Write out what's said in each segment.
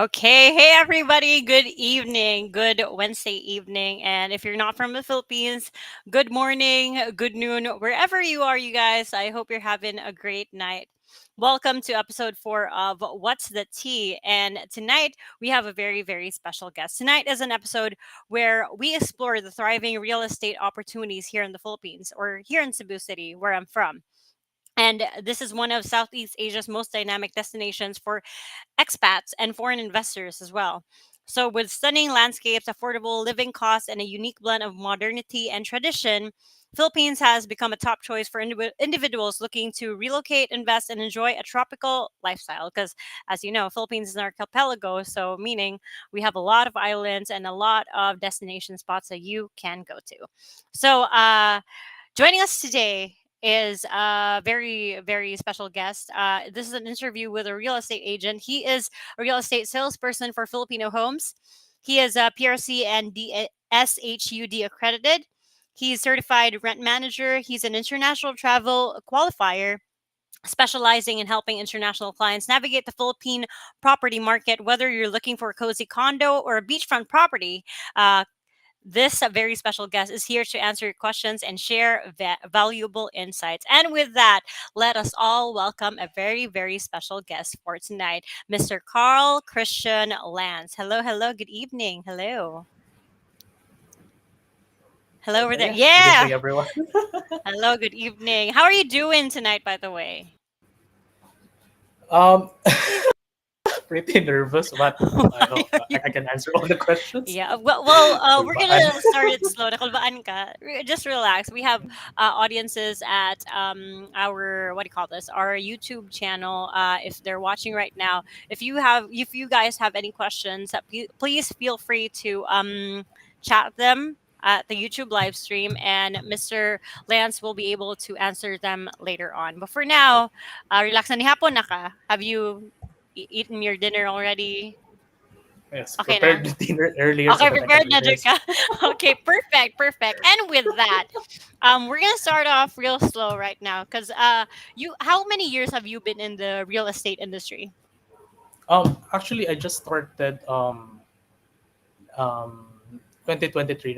Okay, hey everybody, good evening, good Wednesday evening. And if you're not from the Philippines, good morning, good noon, wherever you are, you guys. I hope you're having a great night. Welcome to episode 4 of What's the Tea? And tonight we have a very, very special guest. Tonight is an episode where we explore the thriving real estate opportunities here in the Philippines or here in Cebu City, where I'm from. And this is one of Southeast Asia's most dynamic destinations for expats and foreign investors as well. So, with stunning landscapes, affordable living costs, and a unique blend of modernity and tradition, Philippines has become a top choice for individuals looking to relocate, invest, and enjoy a tropical lifestyle. Because, as you know, Philippines is an archipelago, so meaning we have a lot of islands and a lot of destination spots that you can go to. So, joining us today is a very, very special guest. This is an interview with a real estate agent. He is a real estate salesperson for Filipino Homes. He is a PRC and SHUD accredited. He's certified rent manager. He's an international travel qualifier specializing in helping international clients navigate the Philippine property market. Whether you're looking for a cozy condo or a beachfront property, this very special guest is here to answer your questions and share valuable insights. And with that, let us all welcome a very, very special guest for tonight, Mr. Carl Christian Lance. Hello, hello, good evening. Hello. Hello over there. Yeah, good Yeah. evening, everyone. Hello, good evening. How are you doing tonight, by the way? um, Pretty nervous, but I hope I can answer all the questions. Yeah, well, we're Kulbaan. gonna start it slow. Nakulbaan ka. Just relax. We have audiences at our what do you call this? Our YouTube channel. If they're watching right now, if you guys have any questions, please feel free to chat them at the YouTube live stream, and Mr. Lance will be able to answer them later on. But for now, relax na ni hapon na ka. Have you eaten your dinner already? Yes, Okay na. prepared the dinner earlier so Okay, that I can prepared do na this. ka. Okay, perfect, perfect. And with that, we're gonna start off real slow right now, because how many years have you been in the real estate industry? Actually, I just started um 2023,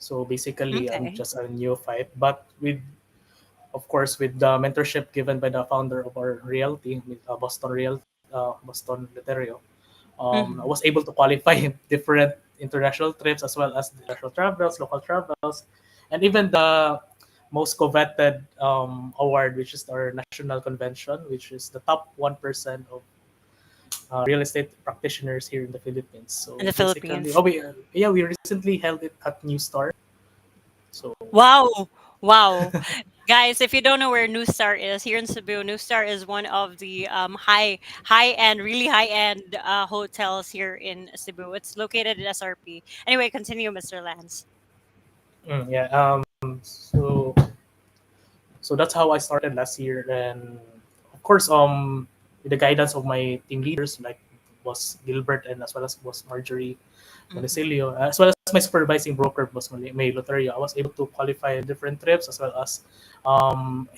So basically, I'm Okay. just a neophyte, but of course, with the mentorship given by the founder of our realty, with Boston Literio, I Hmm. was able to qualify different international trips as well as international travels, local travels, and even the most coveted award, which is our national convention, which is the top 1% of real estate practitioners here in the Philippines. In So the basically, Philippines. we recently held it at New Star. So Wow, wow, guys! If you don't know where New Star is here in Cebu, New Star is one of the high end, really high end hotels here in Cebu. It's located in SRP. Anyway, continue, Mr. Lance. yeah, so that's how I started last year, and of course, with the guidance of my team leaders, like was Gilbert and as well as was Marjorie Hmm. Modesilio, as well as my supervising broker was May Loterio. I was able to qualify different trips as well as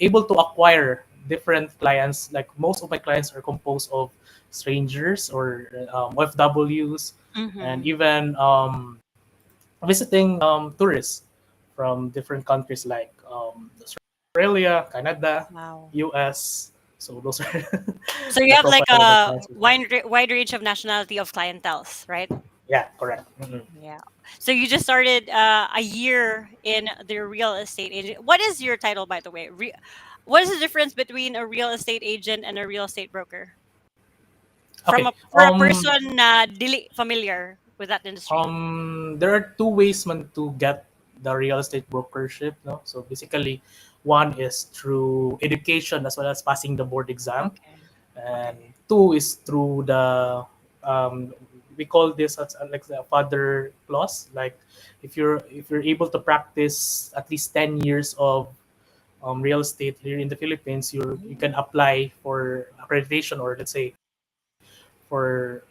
able to acquire different clients. Like most of my clients are composed of strangers or FWs, and Hmm. even visiting tourists from different countries like Australia, Canada, Wow. US. So those are So you the have like profile of my a clients before. wide range of nationality of clientels, right? Yeah, correct. Mhm. Yeah. So you just started a year in the real estate agent. What is your title, by the way? What is the difference between a real estate agent and a real estate broker? Okay. For a person na dili familiar with that industry. There are two ways man to get the real estate brokership. No, so basically, one is through education as well as passing the board exam, Okay. and Okay. two is through the um, we call this as like the father clause. Like if you're able to practice at least 10 years of real estate here in the Philippines, you can Mm. apply for accreditation, or let's say for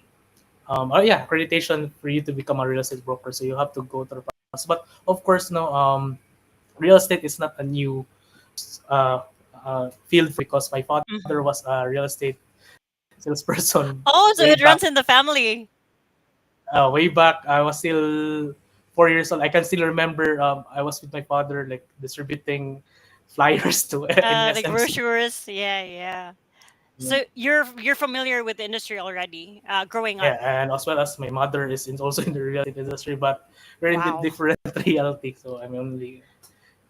accreditation for you to become a real estate broker. So you have to go through the process. But of course, no, real estate is not a new field because my father Mhm. was a real estate salesperson Oh, so way it back. runs in the family. Way back, I was still 4 years old. I can still remember. I was with my father, like distributing flyers to in The SMC. brochures. Yeah, yeah. Mm. So you're familiar with the industry already, growing up. Yeah, and as well as my mother is also in the real estate industry, but we're in the Wow. different reality. So I'm only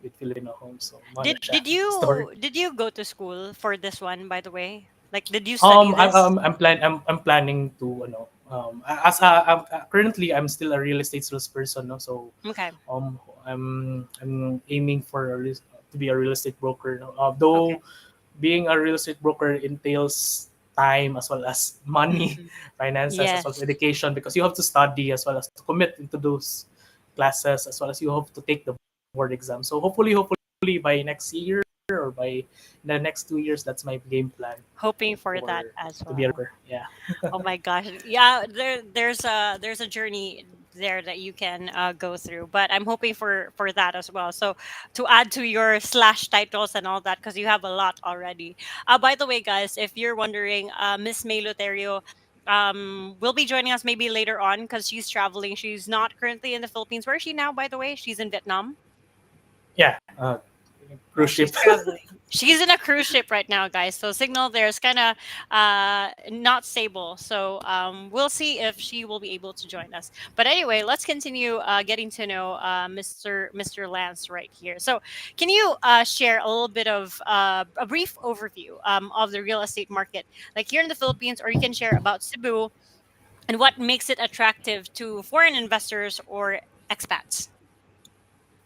with Filipino homes. So mana Did siya did story. you did you go to school for this one, by the way? Like, did you study I'm this? I'm planning to as currently I'm still a real estate salesperson, no? So Okay. I'm aiming for to be a real estate broker, no? Though Okay. being a real estate broker entails time as well as money, Hmm. finances as well as Yes. education, because you have to study as well as to commit into those classes, as well as you have to take the board exam. So hopefully by next year or by the next 2 years, that's my game plan Hoping for that for as to be a well. broker. Yeah. Oh my gosh. Yeah, there's a journey there that you can go through, but I'm hoping for that as well. So to add to your slash titles and all that, because you have a lot already. By the way, guys, if you're wondering, Miss May Loterio will be joining us maybe later on because she's traveling. She's not currently in the Philippines. Where is she now, by the way? She's in Vietnam. Yeah. Yeah, Cruise she's ship. traveling. She's in a cruise ship right now, guys. So signal there is kind of not stable. So we'll see if she will be able to join us. But anyway, let's continue getting to know Mr. Lance right here. So can you share a little bit of a brief overview of the real estate market, like here in the Philippines, or you can share about Cebu and what makes it attractive to foreign investors or expats?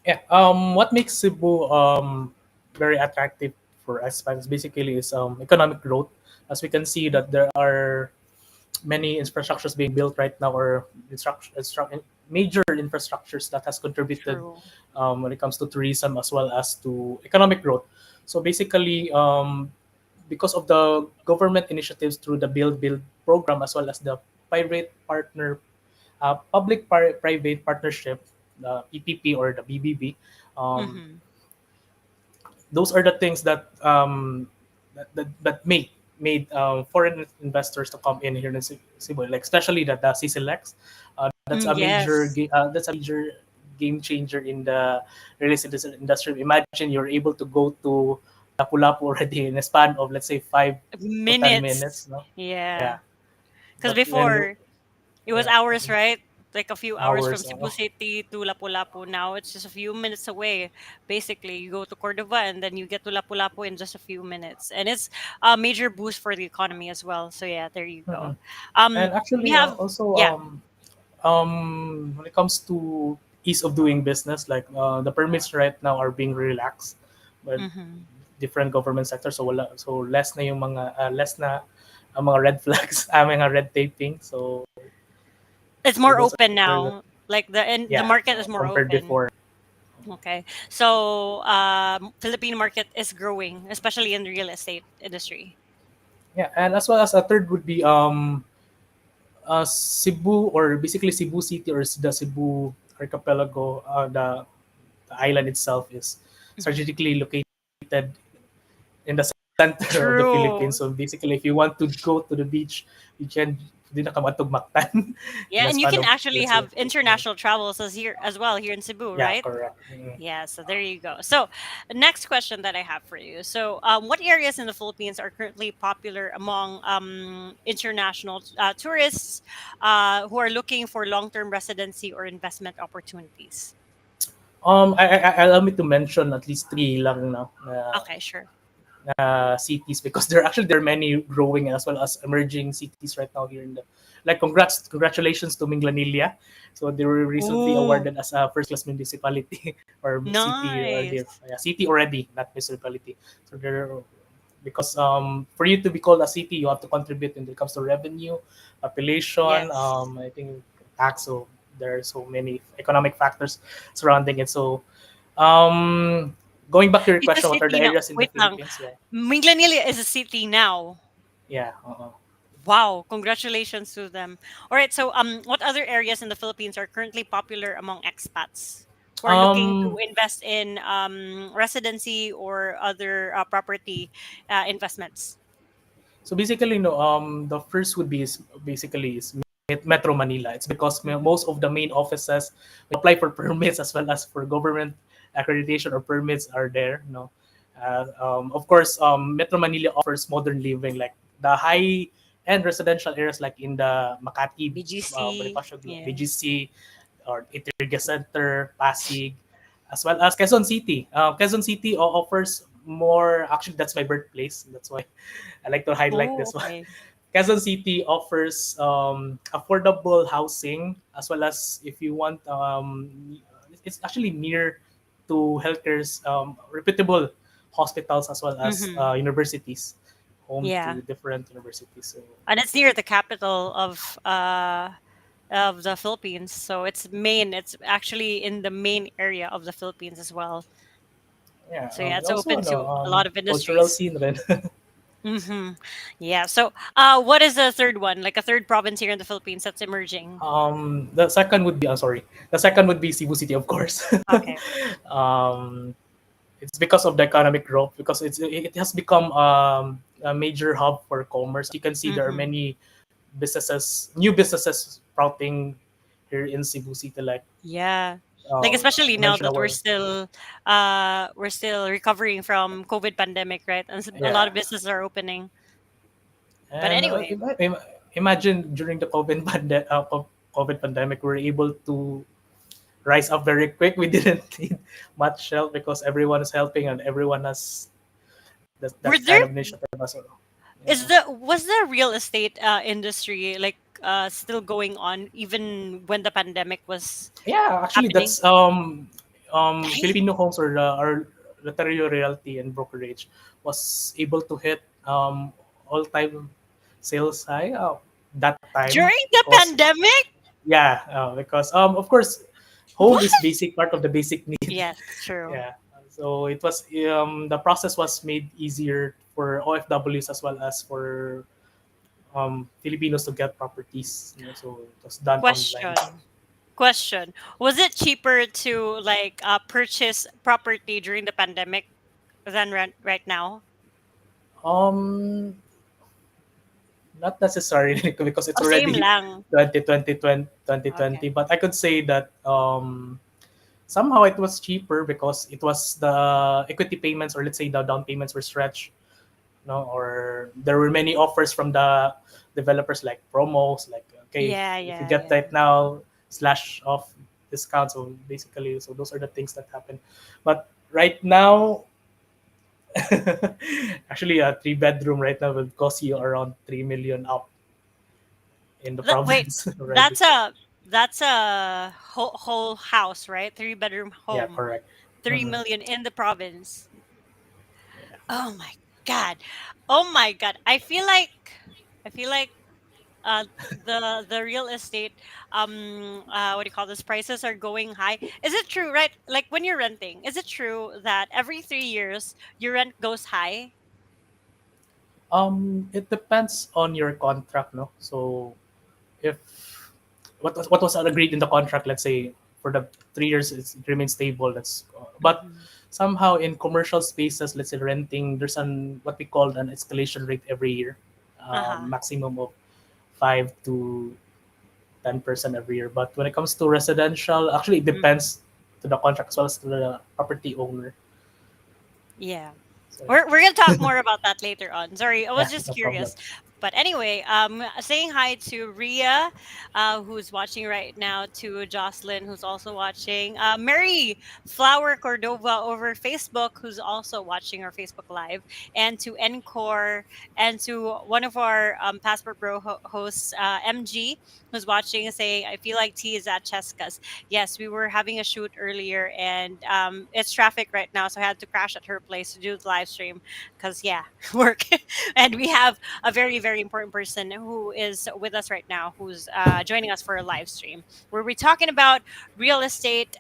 Yeah. What makes Cebu very attractive for expats basically is economic growth. As we can see that there are many infrastructures being built right now, or major infrastructures that has contributed True. when it comes to tourism as well as to economic growth. So basically, because of the government initiatives through the Build program as well as the private partner, private partnership, the PPP or the BBB, um, Mm-hmm. those are the things that that made foreign investors to come in here in Cebu, like especially the CCLX. Mm, yes. That's a major game changer in the real estate industry. Imagine you're able to go to Lapu-Lapu already in a span of let's say 5 to 10 minutes. Minutes. No, Yeah. yeah, Because but when before it was yeah, hours, right? Like a few hours from hours. Cebu City to Lapu-Lapu. Now it's just a few minutes away. Basically, you go to Cordova and then you get to Lapu-Lapu in just a few minutes. And it's a major boost for the economy as well. So yeah, there you go. Mhm. Um And we actually, have also yeah. when it comes to ease of doing business, like the permits right now are being relaxed by Hmm. different government sectors. So less na yung less na ang mga red flags, mga red taping. It's So more those open are the, now. Like the yeah, market is more compared open. before. Okay. So Philippine market is growing, especially in the real estate industry. Yeah, and as well as a third would be Cebu, or basically Cebu City, or the Cebu archipelago. The island itself is Mhm. strategically located in the center of the Philippines. True. So basically, if you want to go to the beach, you can hindi na ka matugmaktan in Yeah, a and you span can of actually let's say have international travels as well here in Cebu, yeah, right? correct. Mm. Yeah, so there you go. So, next question that I have for you. So, what areas in the Philippines are currently popular among international tourists who are looking for long-term residency or investment opportunities? Allow me to mention at least three lang no, Okay, sure. na cities, because there are many growing as well as emerging cities right now here in the, like, congratulations to Minglanilla. So they were recently Ooh, awarded as a first class municipality or city already. nice. Yeah, city already, not municipality. So they're, because for you to be called a city, you have to contribute when it comes to revenue, population, Yes. I think tax. So there are so many economic factors surrounding it. So um, going back to your It's a question, what are the city now. areas in the Wait lang. Philippines? Yeah, Minglanilla is a city now. yeah. Wow, congratulations to them. All right, so what other areas in the Philippines are currently popular among expats who are looking to Um, invest in residency or other property investments? So basically, no, the first would be is basically is Metro Manila. It's because Mhm. most of the main offices apply for permits as well as for government accreditation or permits are there. No, of course, Metro Manila offers modern living like the high end residential areas like in the Makati, BGC. Bonifacio, Yeah. BGC, or Itirga Center, Pasig, as well as Quezon City. Quezon City offers more. Actually, that's my birthplace. That's why I like to highlight Oh, this one. okay. Quezon City offers affordable housing as well as if you want, it's actually near to healthcare's reputable hospitals as well as Hmm. universities, home Yeah. to different universities. So And it's near the capital of the Philippines. So it's main. It's actually in the main area of the Philippines as well. yeah, So yeah, it's also open no, to a lot of cultural industries. scene rin. Hmm. Yeah. So, what is the third one? Like a third province here in the Philippines that's emerging. The second would be, sorry, the second would be Cebu City, of course. Okay. um, it's because of the economic growth because it has become a major hub for commerce. You can see there are Hmm. many businesses, new businesses sprouting here in Cebu City. Like Yeah. Like especially I now mentioned, that our we're still recovering from COVID pandemic, right? And a lot of yeah, businesses are opening. But and anyway, imagine during the COVID pandemic, we were able to rise up very quick. We didn't need much help because everyone is helping and everyone has were that there kind of initiative as well. is Yeah. the was the real estate industry like still going on even when the pandemic was Yeah, actually, happening? that's Dang. Filipino Homes or our Lotterio Realty and Brokerage was able to hit all-time sales high that time During the because pandemic? yeah, because of course, home What? is basic part of the basic need. Yes, true. Yeah, so it was the process was made easier for OFWs as well as for Filipinos to get properties. So it was done online. Question. Question. Was it cheaper to like purchase property during the pandemic than right now? Um, Not necessarily because it's Oh, same already lang. 2020, 2020, Okay. but I could say that somehow it was cheaper because it was the equity payments or let's say the down payments were stretched, no, or there were many offers from the developers like promos, like okay, Yeah, if you yeah, get yeah. that now, slash off discount. So basically, so those are the things that happen. But right now, actually, a three-bedroom right now will cost you around 3 million up in the Wait, province already. that's a whole house, right? Three bedroom Yeah, home. correct. Three Mhm. million in the province. Yeah. Oh my god. Oh my god. I feel like uh the real estate what do you call this, prices are going high. Is it true, right? Like when you're renting, is it true that every 3 years your rent goes high? It depends on your contract, no. So if what was agreed in the contract, let's say for the 3 years it remains stable. That's but Hmm. somehow in commercial spaces, let's say renting, there's an what we call an escalation rate every year, Uh-huh. maximum of 5 to 10% every year. But when it comes to residential, actually it Hmm. depends to the contract as well as to the property owner. Yeah. So We're gonna talk more about that later on. Sorry, I was yeah, just no problem. curious. But anyway, saying hi to Ria, who's watching right now, to Jocelyn, who's also watching, Mary Flower Cordova over Facebook, who's also watching our Facebook Live, and to Encore, and to one of our Passport Bro hosts, MG, who's watching, saying, I feel like T is at Cheska's. Yes, we were having a shoot earlier, and it's traffic right now, so I had to crash at her place to do the live stream because yeah, work. And we have a very very important person who is with us right now, who's joining us for a live stream where we're talking about real estate,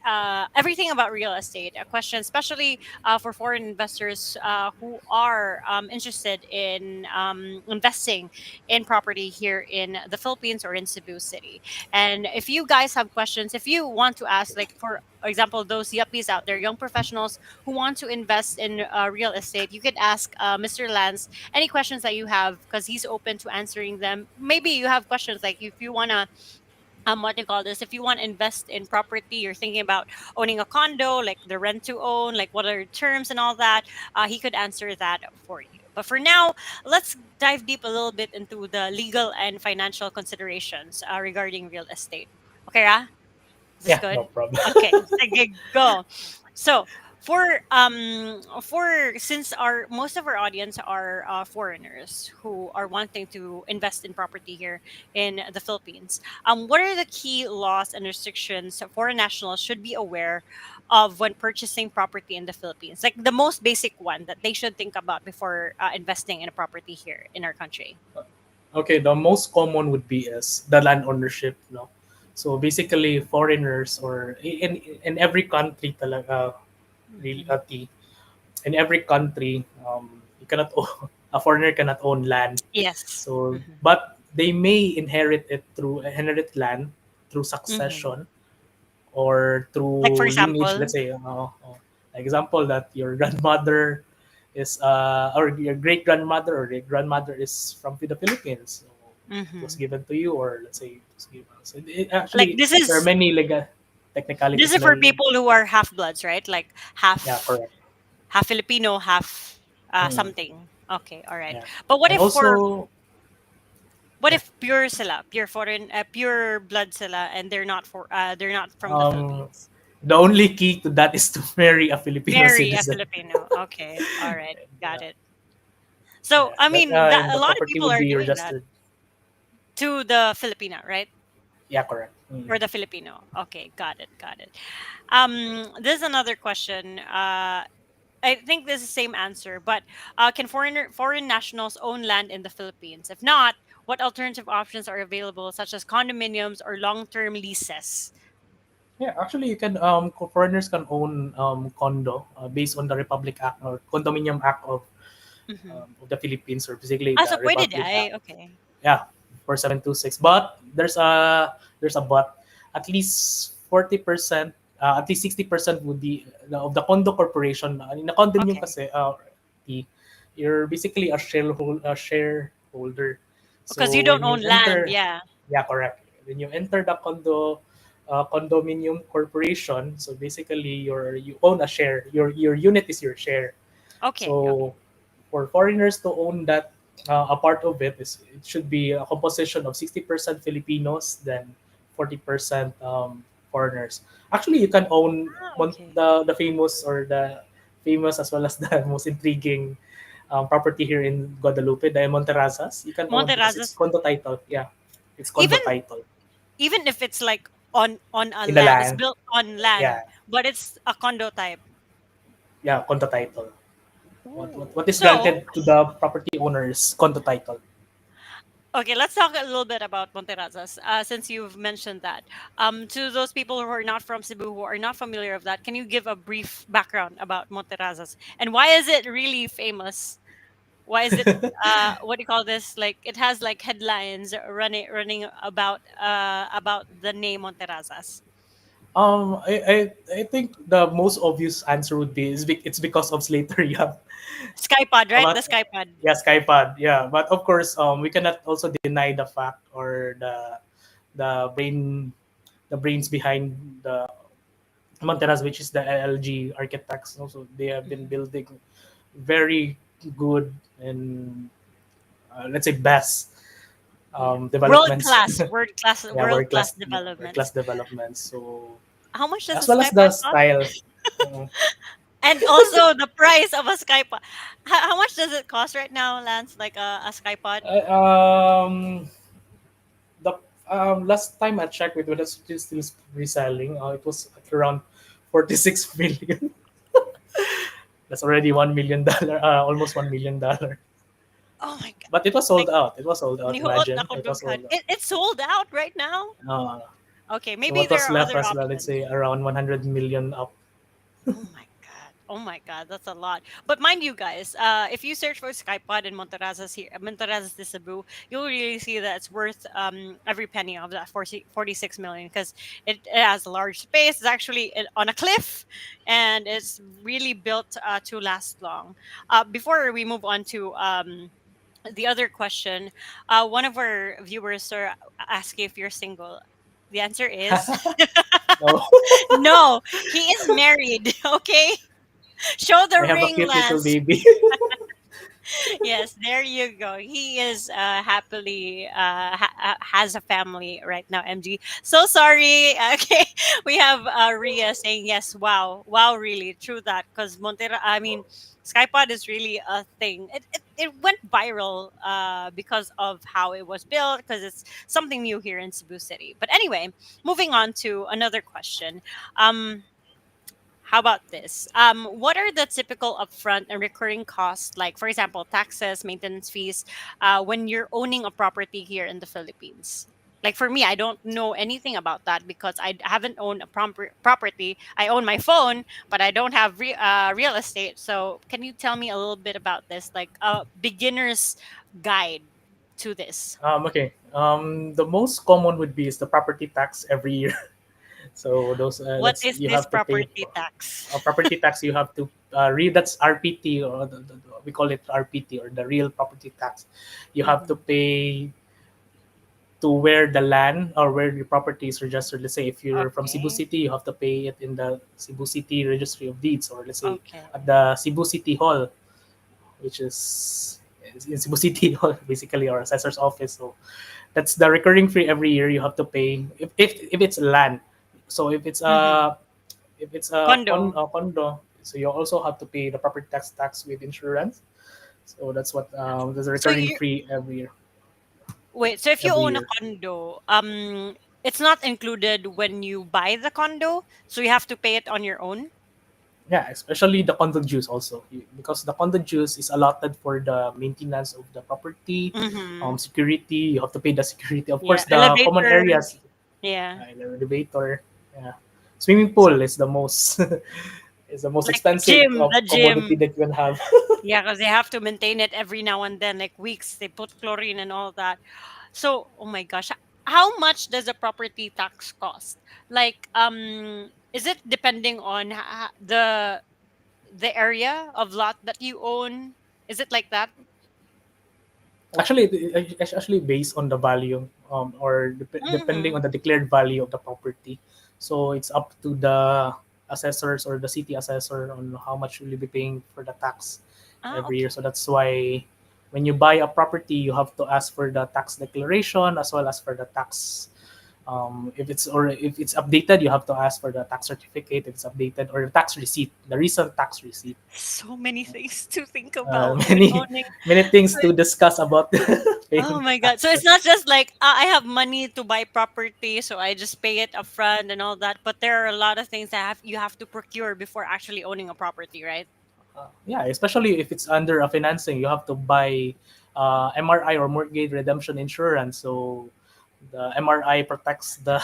everything about real estate. A question, especially for foreign investors who are interested in investing in property here in the Philippines or in Cebu City. And if you guys have questions, if you want to ask, like for example, those yuppies out there, young professionals who want to invest in real estate, you could ask Mr. Lance any questions that you have because he's open to answering them. Maybe you have questions like if you want to what do you call this, if you want to invest in property, you're thinking about owning a condo, like the rent to own, like what are terms and all that, he could answer that for you. But for now, let's dive deep a little bit into the legal and financial considerations regarding real estate. Okay, Ra? Is this Yeah, no good? problem. Okay, sige, go. So for since our most of our audience are foreigners who are wanting to invest in property here in the Philippines, what are the key laws and restrictions foreign nationals should be aware of when purchasing property in the Philippines? Like the most basic one that they should think about before investing in a property here in our country. Okay, the most common would be is the land ownership, no? So basically, foreigners or in every country talaga, really, Mhm. in every country, you cannot own, a foreigner cannot own land. Yes. So, Hmm. but they may inherit land through Hmm. succession or Like for through lineage. example. Let's say, example that your grandmother is or your great grandmother or great grandmother is from the Philippines. So it was Hmm. given to you, or let's say it was given. So Like actually, this there are is many legal this technicalities. is for people who are half bloods, right? Like Yeah, half correct. half Filipino, half Mm, something. Okay, all right. yeah, But and also, what yeah, if pure sila, pure foreign, pure blood sila, and they're not from the um, Philippines? the only key to that is to marry a Filipino Marry a citizen. Filipino. Okay, all right, got Yeah, it. So yeah. I That mean that and a the lot of property people would are be doing that registered. to the Filipina, right? Yeah, correct. For the Filipino. Okay, got it, got it. There's another question. I think this is the same answer, but can foreign nationals own land in the Philippines? If not, what alternative options are available, such as condominiums or long-term leases? Yeah, actually, you can foreigners can own condo based on the Republic Act or Condominium Act Mm-hmm. of the Philippines, or basically Ah, so the pwede Republic di. Act. Okay. Yeah, 4726. But there's a but. At least 40%, at least 60% would be of the condo corporation. In a condominium Okay. kasi, the, you're basically a shareholder. Because you So don't when you own land, enter, yeah. yeah, correct. When you enter the condominium corporation, so basically you own a share. Your unit is your share. Okay, okay. So for foreigners to own that, a part of it is it should be a composition of 60% Filipinos, then 40% foreigners. Actually, you can own Ah, okay. the famous or the famous as well as the most intriguing property here in Guadalupe, the Monterrazas. You can own because it's Monterazos, condo title. Yeah, it's condo even title even if it's like on a in the land, it's land. built on land, Yeah, but it's a condo type. yeah, condo title. Ooh. What is So, granted to the property owners condo title. okay, let's talk a little bit about Monterazas, since you've mentioned that. To those people who are not from Cebu, who are not familiar with that, can you give a brief background about Monterazas and why is it really famous? Why is it? What do you call this? Like it has like headlines running about the name Monterazas. I think the most obvious answer would be it's because of Slater Young. Skypod, right? The But Skypod. yeah, Skypad, yeah. But of course, we cannot also deny the fact or the brain the brains behind the Monteras, which is the LG architects. Also, they have been Mhm. building very good and let's say best Yeah, developments. Yeah, world class developments. class developments. So How much does a as well as the Skypod cost? style. uh, And also the price of a Skypod. How much does it cost right now, Lance? Like a Skypod? I- um, the last time I checked with when it's still reselling, it was at around 46 million. That's already $1 million, almost $1 million. Oh my god! But it was Like sold out. It was sold out. nihuot na Imagine ko it was dughan. sold out. It's sold out right now. Uh, Okay, so maybe what there was are left other was let's options. say around 100 million up. Oh my god! Oh my God, that's a lot. But mind you, guys, if you search for Skypod in Monterazas here, Monterazas de Cebu, you'll really see that it's worth every penny of that 46 million because it has a large space. It's actually on a cliff, and it's really built to last long. Before we move on to the other question, one of our viewers are asking if you're single. The answer is No, no. He is married. Okay, show I the have a ring, cute little Lance. baby. Yes, there you go. He is happily has a family right now. MG. So sorry. Okay, we have Ria saying yes. Wow, wow, really true that because Montera. I mean, Skypod is really a thing. It went viral because of how it was built because it's something new here in Cebu City. But anyway, moving on to another question. Um, how about this? What are the typical upfront and recurring costs, like, for example, taxes, maintenance fees, when you're owning a property here in the Philippines? Like for me, I don't know anything about that because I haven't owned a property. I own my phone, but I don't have real estate. So, can you tell me a little bit about this, like a beginner's guide to this? Okay. The most common would be is the property tax every year. So those What that's is you this have to pay property for. tax? Property tax you have to read, that's RPT, or we call it RPT, or the real property tax. You have to Hmm. pay to where the land or where the property is registered. Let's say if you're from Cebu Okay. City, you have to pay it in the Cebu City Registry of Deeds, or let's say at Okay. the Cebu City Hall, which is in Cebu City Hall, basically, or assessor's office. So that's the recurring fee every year you have to pay if it's land. So Hmm. if it's Condo. a condo, so you also have to pay the property tax with insurance. So that's what there's a So recurring you fee wait, so if you every own a year. condo, it's not included when you buy the condo, so you have to pay it on your own. Yeah, especially the condo dues also, because the condo dues is allotted for the maintenance of the property, Mm-hmm. security. You have to pay the security, of Yeah, course, the common elevator. areas, Yeah, the elevator, yeah. Swimming so pool is the most is the most like expensive the commodity gym. that you can have. Yeah, because they have to maintain it every now and then, like weeks. They put chlorine and all that. So, oh my gosh, how much does a property tax cost? Like, is it depending on the area of lot that you own? Is it like that? Actually, it's actually based on the value, or depending Mm-hmm. on the declared value of the property. So it's up to the assessors or the city assessor on how much will you be paying for the tax Ah, every year. okay. So that's why when you buy a property, you have to ask for the tax declaration as well as for the tax. If it's updated, you have to ask for the tax certificate. If it's updated, or the tax receipt, the recent tax receipt. So many things to think about when Many owning. many things So to discuss about oh paying my god! So it's taxes. not just like I have money to buy property, so I just pay it upfront and all that. But there are a lot of things that you have to procure before actually owning a property, right? Yeah, especially if it's under a financing, you have to buy MRI or mortgage redemption insurance. So the MRI protects the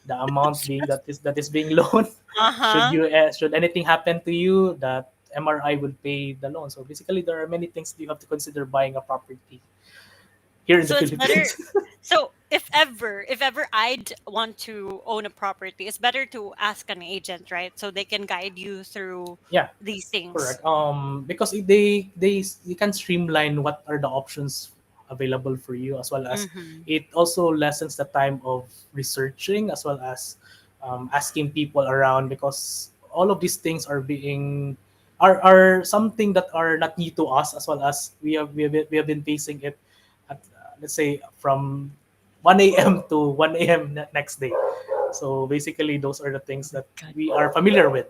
amount that is being loaned. Uh huh. Should anything happen to you, that MRI would pay the loan. So basically, there are many things you have to consider buying a property here in the So it's better. Philippines. So if ever I'd want to own a property, it's better to ask an agent, right? So they can guide you through Yeah, these things. correct. Because they you can streamline what are the options available for you, as well as Mm-hmm. it also lessens the time of researching, as well as asking people around, because all of these things are something that are not new to us, as well as we have been facing it at, let's say, from 1 a.m. to 1 a.m. next day. So basically, those are the things that Good. we are familiar with.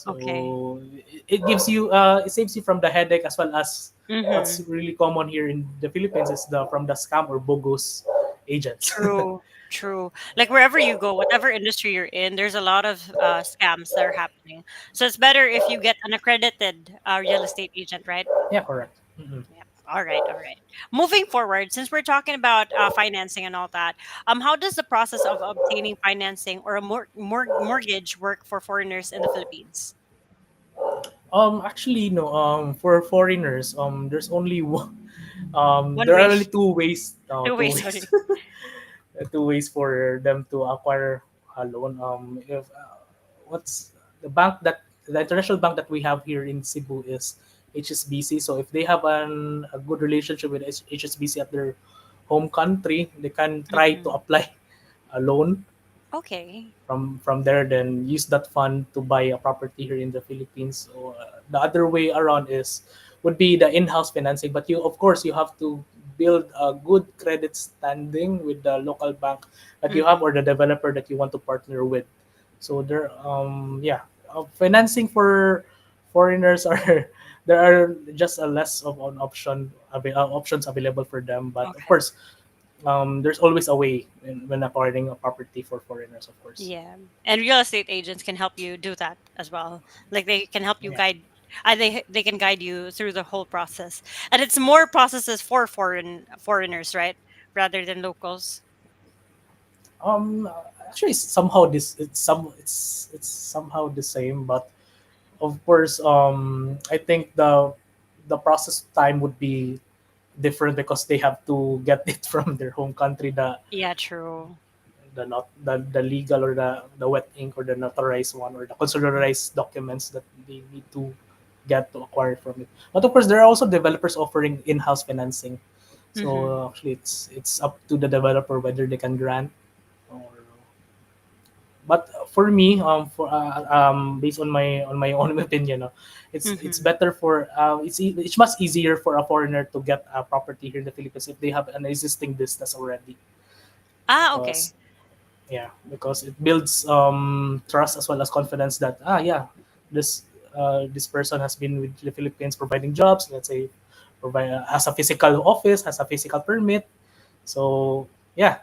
Okay. So it gives you it saves you from the headache, as well as what's Mm-hmm. really common here in the Philippines is the from the scam or bogus agents. True, true. Like wherever you go, whatever industry you're in, there's a lot of scams that are happening. So it's better if you get an accredited real estate agent, right? Yeah, correct. Mhm. Yeah. All right, all right. Moving forward, since we're talking about financing and all that, how does the process of obtaining financing or a mortgage work for foreigners in the Philippines? Actually, no. For foreigners, there's only one. One There way. are only two ways. Two Two ways, ways. sorry. Two ways for them to acquire a loan. If what's the bank that the international bank that we have here in Cebu is HSBC. So if they have a good relationship with HSBC at their home country, they can try to Mm-hmm. apply a loan Okay. from there, then use that fund to buy a property here in the Philippines. So the other way around is would be the in-house financing, but you of course you have to build a good credit standing with the local bank that you have Mm-hmm. or the developer that you want to partner with. So financing for foreigners are there are just a less of an options available for them, but of Okay. course there's always a way when acquiring a property for foreigners, of course. Yeah. And real estate agents can help you do that as well. Like they can help you Yeah. guide they can guide you through the whole process. And it's more processes for foreigners, right? Rather than locals. Um, Actually, somehow it's somehow the same, but of course, I think the process time would be different because they have to get it from their home country, Yeah, true. the legal or the wet ink or the notarized one or the consolidarized documents that they need to get to acquire from it. But of course, there are also developers offering in-house financing. So Mm-hmm. actually, it's up to the developer whether they can grant or. But for me, based on my own opinion, it's Mm-hmm. better for it's much easier for a foreigner to get a property here in the Philippines if they have an existing business already, Ah, okay. because because it builds trust as well as confidence that yeah, this this person has been with the Philippines providing jobs. Let's say provide has a physical office, has a physical permit. So yeah,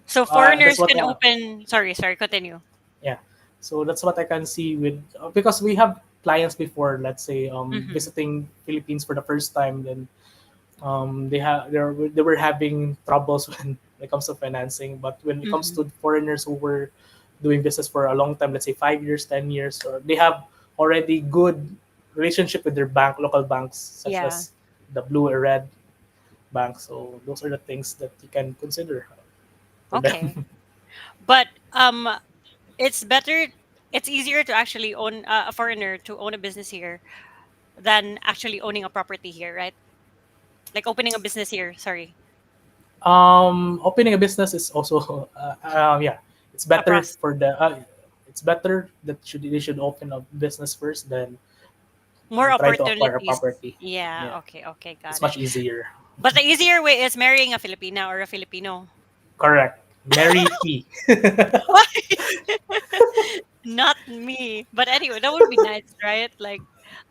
So that's foreigners what can open sorry, continue. yeah, so that's what I can see with because we have clients before, let's say Mm-hmm. visiting Philippines for the first time, then they were having troubles when it comes to financing, but when it comes Mm-hmm. to foreigners who were doing business for a long time, let's say 5 years, 10 years, or they have already good relationship with their local banks such Yeah. as the blue or red bank. So those are the things that you can consider for Okay. them. But it's better it's easier to actually own a foreigner to own a business here than actually owning a property here, right? Like opening a business here, sorry. Opening a business is also yeah, it's A better process. for the it's better that they should open a business first than More try to acquire a opportunities. property. Yeah, Yeah, okay, okay, it's got it. much easier. But the easier way is marrying a Filipina or a Filipino. Correct. Marry he. Not me. But anyway, that would be nice, right? Like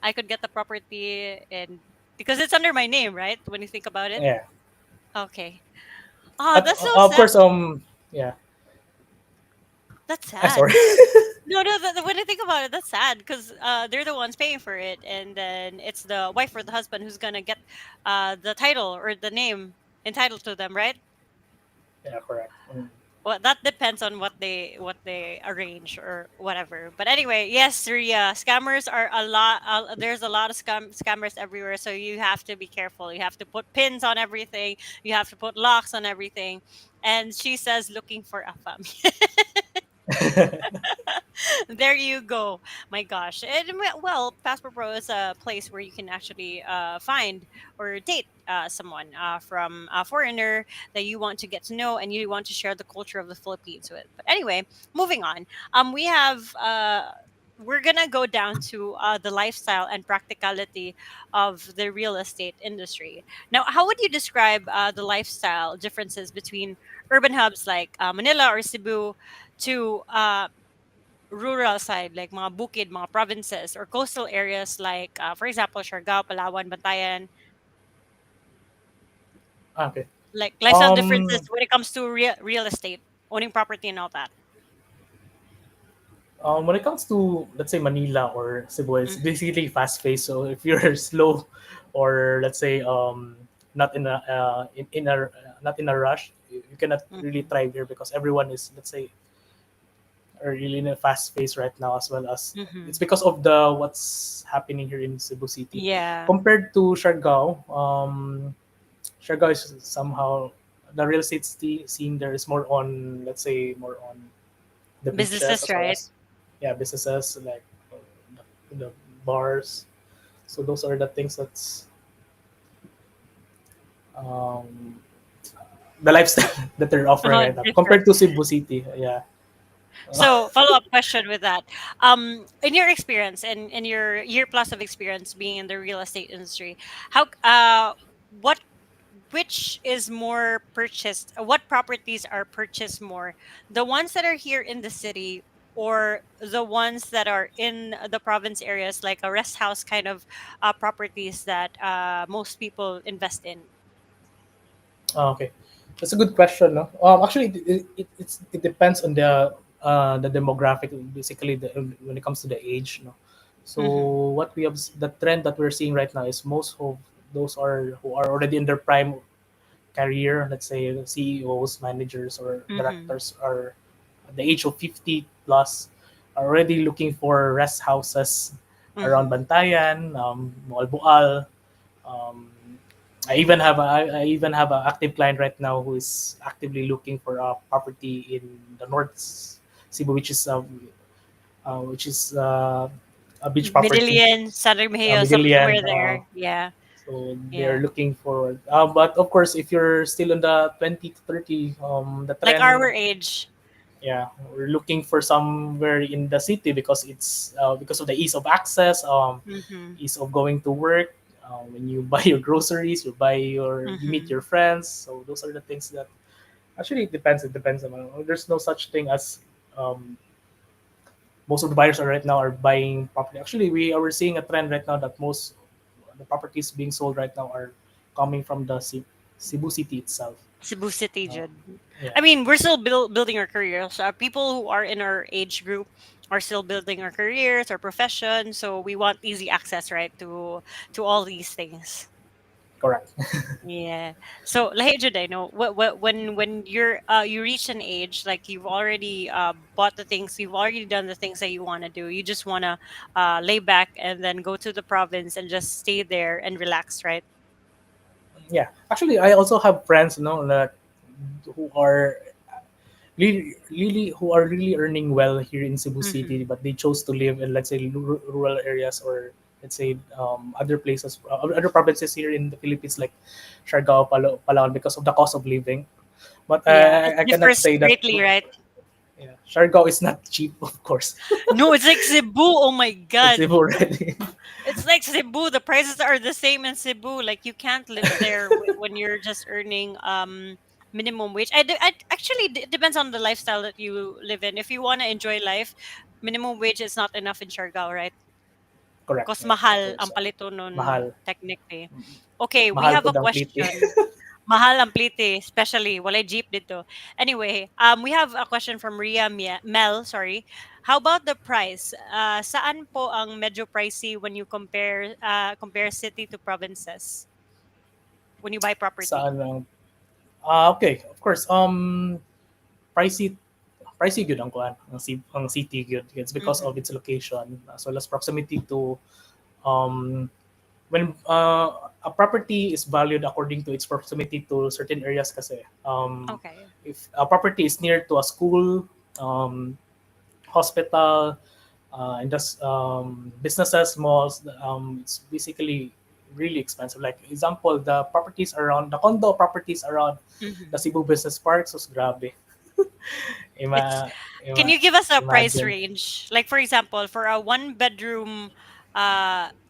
I could get the property and because it's under my name, right? When you think about it. Yeah. Okay. Oh, that's so Of sad. course, yeah. That's Ah, sad. sorry. No, no. When I think about it, that's sad because they're the ones paying for it, and then it's the wife or the husband who's gonna get the title or the name entitled to them, right? Yeah, correct. Well, that depends on what they arrange or whatever. But anyway, yes, Ria, scammers are a lot. There's a lot of scammers everywhere, so you have to be careful. You have to put pins on everything. You have to put locks on everything. And she says, looking for a family. There you go. My gosh. And well, Passport Pro is a place where you can actually find or date someone from a foreigner that you want to get to know and you want to share the culture of the Philippines with. But anyway, moving on. We have we're gonna go down to the lifestyle and practicality of the real estate industry. Now, how would you describe the lifestyle differences between urban hubs like Manila or Cebu to rural side like mga bukid, mga provinces or coastal areas like for example Siargao, Palawan, Bantayan, Okay. like lifestyle differences Um, when it comes to real estate, owning property and all that. when it comes to let's say Manila or Cebu, it's Mhm. basically fast paced. So if you're slow, or let's say not in a in a not in a rush, you cannot really Mhm. thrive here because everyone is let's say are really in a fast pace right now, as well as Mm-hmm. it's because of the what's happening here in Cebu City Yeah. compared to Siargao. Siargao is somehow the real estate scene there is more on, let's say, more on the beaches, Businesses, as well right? as yeah, businesses like the bars. So those are the things that's um, the lifestyle that they're offering Oh, right now different. compared to Cebu City. Yeah. So, follow up question with that. In your experience and in your year plus of experience being in the real estate industry, how what which is more purchased? What properties are purchased more? The ones that are here in the city, or the ones that are in the province areas, like a rest house kind of properties that most people invest in? Okay, that's a good question. No, actually, it depends on the demographic. Basically, when it comes to the age. No, so Mm-hmm. the trend that we're seeing right now is most of those are who are already in their prime career. Let's say the CEOs, managers, or Mm-hmm. directors are at the age of 50 plus are already looking for rest houses around Mm-hmm. Bantayan, Moalboal. Um, I even have an active client right now who is actively looking for a property in the North Cebu, which is a beach property, Medellin, San Remigio, somewhere Medellin. there. Yeah, So they're yeah. looking forward. But of course, if you're still in the 20 to 30, the Like trend, our age. yeah, we're looking for somewhere in the city because it's because of the ease of access, Mm-hmm. ease of going to work. When you buy your groceries, you meet Mm-hmm. your friends. So those are the things that actually it depends. It depends on. There's no such thing as um, most of the buyers are right now are buying property. Actually, we are seeing a trend right now that most the properties being sold right now are coming from the Cebu City itself. Cebu City, Uh, Jud. I yeah, mean, we're still building our careers. People who are in our age group are still building our careers, our profession. So we want easy access, right, to all these things. correct. Yeah. So, lahi Jud, I know when you reach an age like you've already bought the things, you've already done the things that you want to do. You just want to lay back and then go to the province and just stay there and relax, right? Yeah, actually, I also have friends, that who are really earning well here in Cebu City, Mm-hmm. but they chose to live in, let's say, rural areas, or let's say other places, other provinces here in the Philippines, like Siargao, Palawan, because of the cost of living. But Yeah, it I cannot differs say that. greatly, right? Yeah, Siargao is not cheap, of course. No, it's like Cebu. Oh my It's god. already. It's like Cebu. The prices are the same in Cebu. Like you can't live there when you're just earning minimum wage. I actually it depends on the lifestyle that you live in. If you want to enjoy life, minimum wage is not enough in Siargao, right? Correct. Cause Yeah, mahal ang there's palito nun mahal. technically. Okay, we Mahal have po a ng pliti. question. Mahal ang plite, especially walay jeep dito. Anyway, we have a question from Mel, sorry. How about the price? Saan po ang medyo pricey when you compare city to provinces when you buy property? Saan lang? Okay, of course. Pricey pricey good ang kuan, ang city good. It's because of Mm-hmm. its location as well as proximity to um when a property is valued according to its proximity to certain areas kasi Okay. if a property is near to a school, hospital, and just businesses, malls, it's basically really expensive. Like example, the condo properties around the Mm-hmm. Cebu Business Park, so grabe. It's Ima, Can ima, you give us a price imagine. range? Like for example, for a one bedroom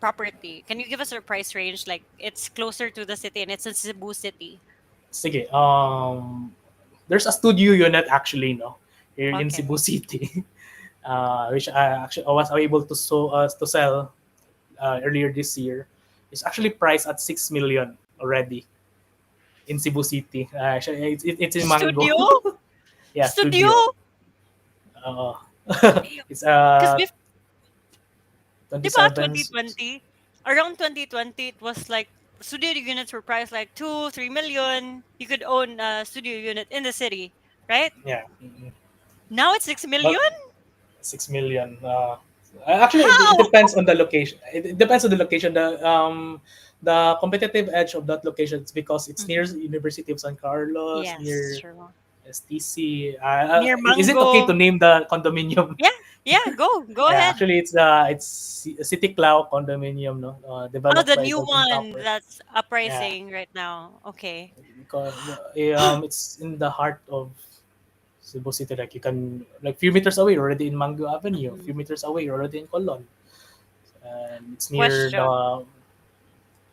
property, can you give us a price range? Like it's closer to the city and it's in Cebu City. Sige, there's a studio unit actually, no, here in Cebu Okay. City, which I was able to sell earlier this year. It's actually priced at 6 million already in Cebu City. Actually, it's in Mango. Studio? Yeah, Studio? studio. Uh, it's Because 27. 2020, around 2020, it was like studio units were priced like 2, 3 million. You could own a studio unit in the city, right? Yeah. Mhm. Now it's 6 But million? 6 million. Actually, it How? depends on the location. It depends on the location. The competitive edge of that location is because it's near Mhm. University of San Carlos, Yes, near true. STC. Near Is it okay to Mango. name the condominium? Yeah, yeah, go Yeah, ahead. actually, it's City Cloud condominium, no, Oh, developed the by new Golden one Tower. that's Yeah, uprising right now. Okay. because it's in the heart of Cebu City. Like you can like few meters away, you're already in Mango Avenue. A Mhm. few meters away, you're already in Colon, and it's near Question. the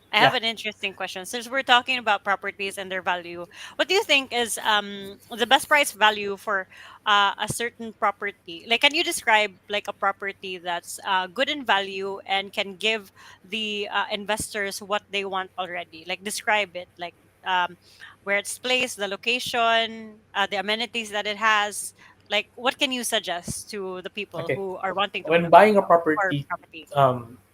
I have yeah. an interesting question. Since we're talking about properties and their value, what do you think is the best price value for a certain property? Like, can you describe like a property that's good in value and can give the investors what they want already? Like, describe it, like where it's placed, the location, the amenities that it has. Like, what can you suggest to the people Okay, who are wanting to own when a buying a condo or property, property?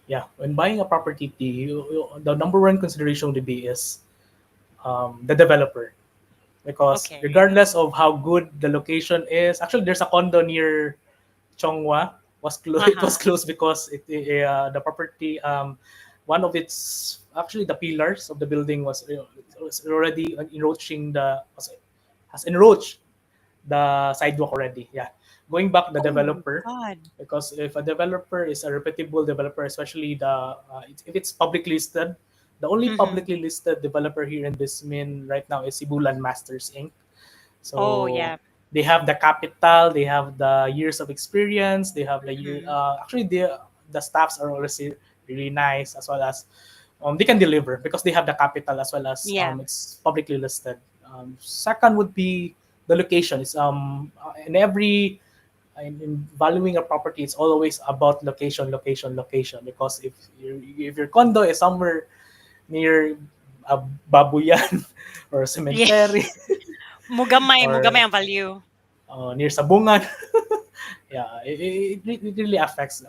yeah, when buying a property, the number one consideration would be is the developer because Okay. regardless of how good the location is, actually there's a condo near Chongwa was closed. Uh It was huh. closed because the property one of its actually the pillars of the building was already encroaching has encroached the sidewalk already. Yeah, going back the Oh my developer god. because if a developer is a reputable developer, especially if it's publicly listed, the only Mm-hmm. publicly listed developer here in Bismin right now is Sibulan Masters Inc. Oh So yeah. they have the capital, they have the years of experience, they have the year. Mhm. Actually, the staffs are always really nice as well as they can deliver because they have the capital as well as Yeah. it's publicly listed. Second would be the location. Is in every in valuing a property, it's always about location, location, location. Because if your condo is somewhere near a babuyan or a Yeah. cemetery Mugamay or ang value. near sabungan, yeah, it really affects,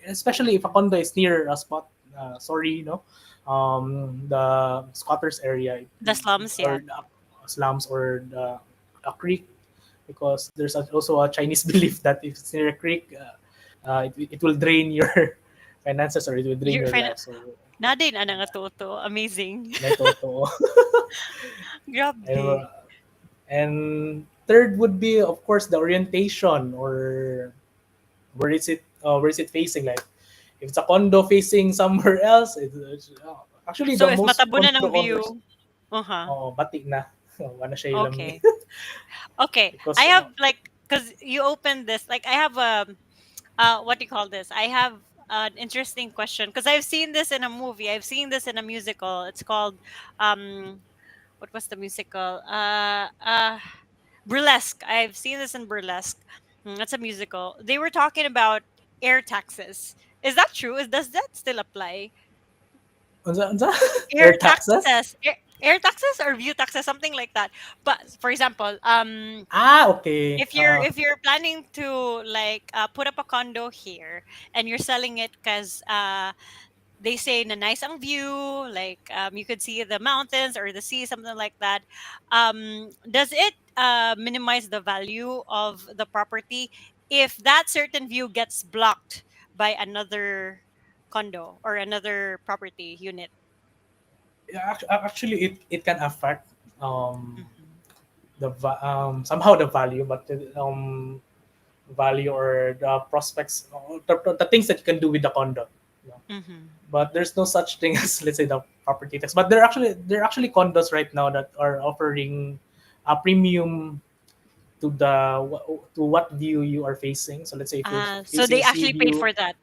especially if a condo is near a spot. Sorry, the squatters area The slums, yeah. or the slums or a creek, because there's also a Chinese belief that if it's near a creek, it will drain your finances or it will drain You're your fine. life. So, Na din ana nga toto. Amazing. neto. Grabe. And third would be, of course, the orientation or where is it facing. Like if it's a condo facing somewhere else, actually So the if most matabunan condo ang owners, view. Uh-huh. bati na. Wala siya ilami. Okay. Okay. I Because have like cuz you opened this like I have what do you call this? I have an interesting question because I've seen this in a movie. I've seen this in a musical. It's called um what was the musical? Burlesque. I've seen this in Burlesque. That's a musical. They were talking about air taxes. Is that true? Does that still apply? unsa? Air Air taxes. taxes, air taxes or view taxes, something like that. But for example, Okay. if you're planning to like put up a condo here and you're selling it because they say na nice ang view, like you could see the mountains or the sea, something like that. Does it minimize the value of the property if that certain view gets blocked by another condo or another property unit? Actually, it can affect Mm-hmm. somehow the value, but value or the prospects, the things that you can do with the condo. You know. Mm-hmm. But there's no such thing as, let's say, the property tax. But there are actually condos right now that are offering a premium to what view you are facing. So let's say if you're So facing they sea actually paid view, for that.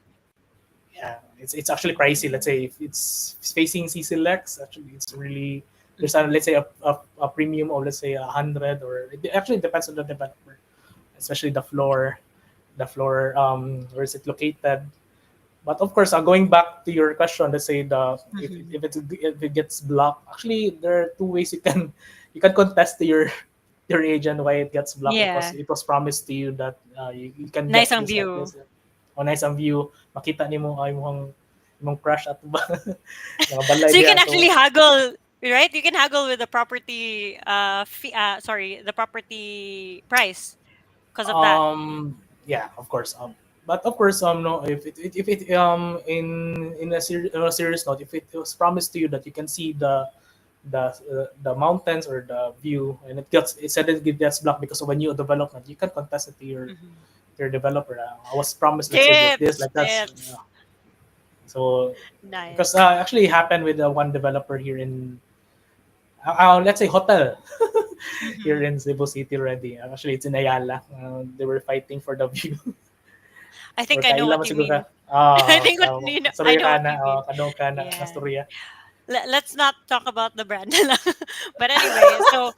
yeah, it's actually pricey. Let's say if it's facing CC Lex, actually it's really there's a, Mm-hmm. let's say a premium of, let's say, 100, or it actually depends on the developer, especially the floor, where is it located. But of course, going back to your question, let's say the Mm-hmm. if it gets blocked, actually there are two ways you can contest to your agent why it gets blocked, because Yeah, it was promised to you that you can nice get ang this like view. this. O nice ang view, makita nimo ay imong crush at ba mga balay So you can diya. actually So haggle, right? You can haggle with the property sorry, the property price because of that. um yeah, of course. But of course, no, if it in a serious note, if it was promised to you that you can see the mountains or the view, and it said it gets blocked because of a new development, you can contest it to Mhm. your developer. I was promised, let's say, like this, Tips, like that. tips. So because Nice. actually it happened with one developer here in let's say hotel here Mhm. in Cebu City already. Actually, it's in Ayala. They were fighting for the view. I Or think I know kaila what man you siguro ka. mean. I think what you know, I Storya know ka what na, you mean. kano ka na, Yeah. storya. Let's not talk about the brand na lang. But anyway, so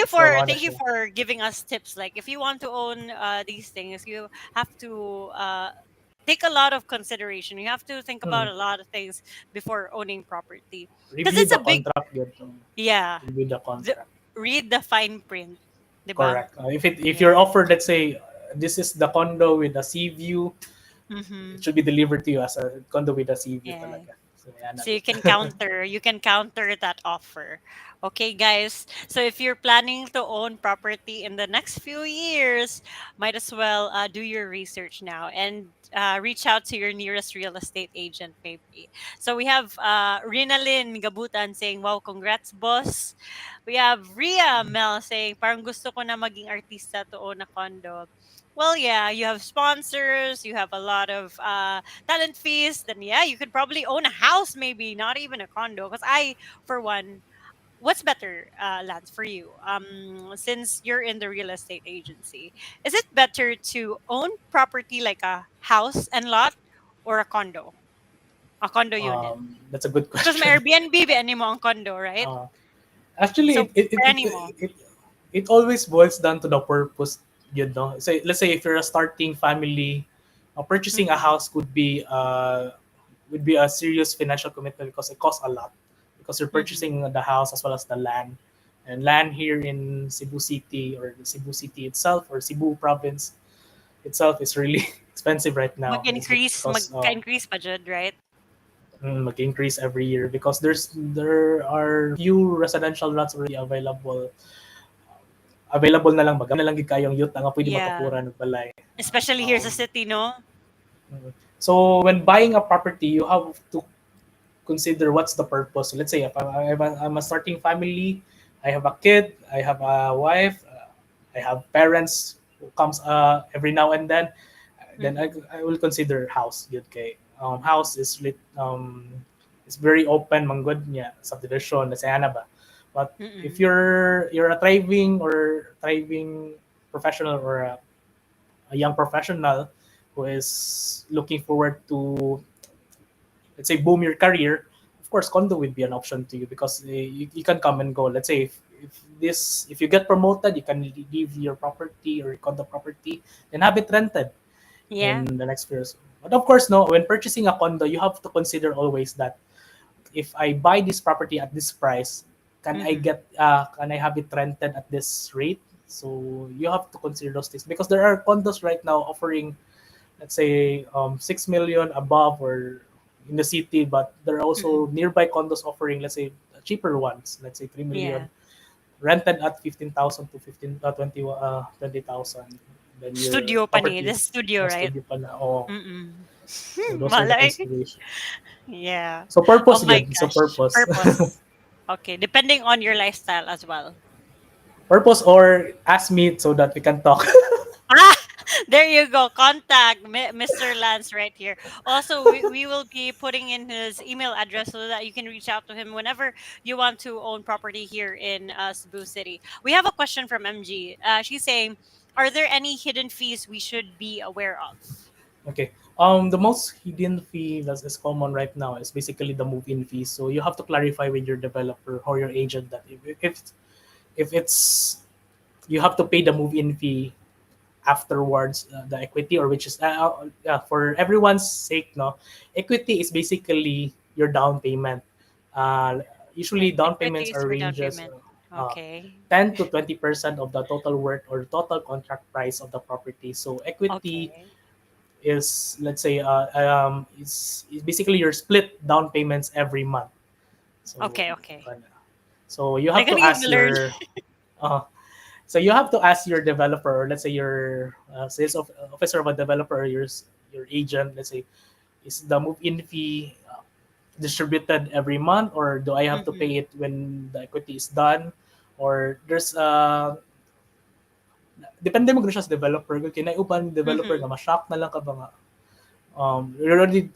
So, ano thank you siya. for giving us tips. Like if you want to own these things, you have to take a lot of consideration. You have to think about Hmm. a lot of things before owning property because Review it's the a big, contract, good. yeah. Review the The, contract. read the fine print, 'di ba? Correct. If you're Yeah. offered, let's say, this is the condo with a sea view, it Mm-hmm. should be delivered to you as a condo with a sea view Yeah. talaga. So, yan na So good. you can counter that offer. Okay, guys. So if you're planning to own property in the next few years, might as well do your research now and reach out to your nearest real estate agent, maybe. So we have Rinalyn Gabutan saying, "Wow, congrats, boss." We have Ria Mel saying, "Parang gusto ko na maging artista to own a condo." Well, yeah, you have sponsors, you have a lot of talent fees, then yeah, you could probably own a house, maybe not even a condo. Because for one, what's better, Lance, for you? Since you're in the real estate agency, is it better to own property like a house and lot or a condo unit? That's a good Because may question. Airbnb ba mo ang condo, right? Uh, Actually, So for any mo. it always boils down to the purpose, you know. So let's say if you're a starting family, purchasing a Mm-mm. house would be a serious financial commitment because it costs a lot. Because you're Mm-hmm. purchasing the house as well as the land, and land here in Cebu City or the Cebu City itself or Cebu province itself is really expensive right now. It's because Magka-increase pa jud, right? mag-increase every year because there are few residential lots already available na lang gid kayong youth nga pwede Yeah. makakura ng balay. Especially here sa Um, city, no? so when buying a property, you have to consider what's the purpose. So let's say if I'm a starting family, I have a kid, I have a wife, I have parents who comes every now and then Mm-mm. I will consider house. Good kay house is it's very open manggod niya subdivision na ana ba. But if Mm-mm. you're a thriving professional or a young professional who is looking forward to, let's say, boom your career, of course condo would be an option to you because you can come and go. Let's say if you get promoted, you can leave your property or condo property and have it rented Yeah. in the next few years. But of course, no, when purchasing a condo, you have to consider always that if I buy this property at this price, Mm-hmm. can I have it rented at this rate? So you have to consider those things because there are condos right now offering, let's say, 6 million above or in the city, but there are also Mm-mm. nearby condos offering, let's say, cheaper ones, let's say 3 million, Yeah. rented at 15,000 to 20,000. Then your Studio pa ni. property, The studio, right? studio pa na. Oh, Mm-mm. so those are the Malay. considerations. Yeah. So Oh purpose my good. So gosh. purpose. Purpose. Okay. Depending on your lifestyle as well. Purpose or ask me so that we can talk. Ah, there you go. Contact Mr. Lance right here. Also, we will be putting in his email address so that you can reach out to him whenever you want to own property here in Cebu City. We have a question from MG. She's saying, are there any hidden fees we should be aware of? Okay. The most hidden fee that is common right now is basically the move-in fee. So you have to clarify with your developer or your agent that if it's you have to pay the move-in fee afterwards, the equity, or which is for everyone's sake, no, equity is basically your down payment. Usually down Equity payments is are your down ranges payment. uh, Okay. 10 to 20% of the total worth or total contract price of the property. So equity Okay. is, let's say, is basically your split down payments every month. So Okay. Okay. so you I'm have to gonna give ask you learn. your uh, So you have to ask your developer, or let's say your officer of a developer, or your agent. Let's say, is the move-in fee distributed every month, or do I have to Mm-hmm. pay it when the equity is done, or there's depende mo gud siya sa developer. Kung kinaiuban developer Mm-hmm. nga ma-shock na lang ka ba nga you already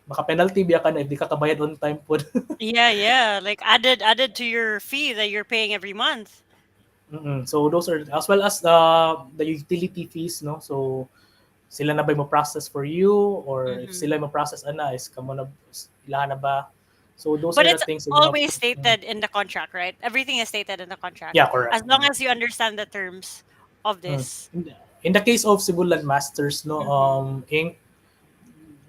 maka penalty biya ka na if di ka kabayad on time po. Yeah, yeah. Like added to your fee that you're paying every month. So those are, as well as the utility fees, no? So sila na ba mo process for you, or if Mm-hmm. sila mo process ana is kamo na ilahan na ba? So those But are the it's things that you have always to. Mm. stated in the contract, right? Everything is stated in the contract. Yeah, correct. As long as you understand the terms of Mm. this. In the case of Cebulan Masters, no, Mm-hmm. Inc.,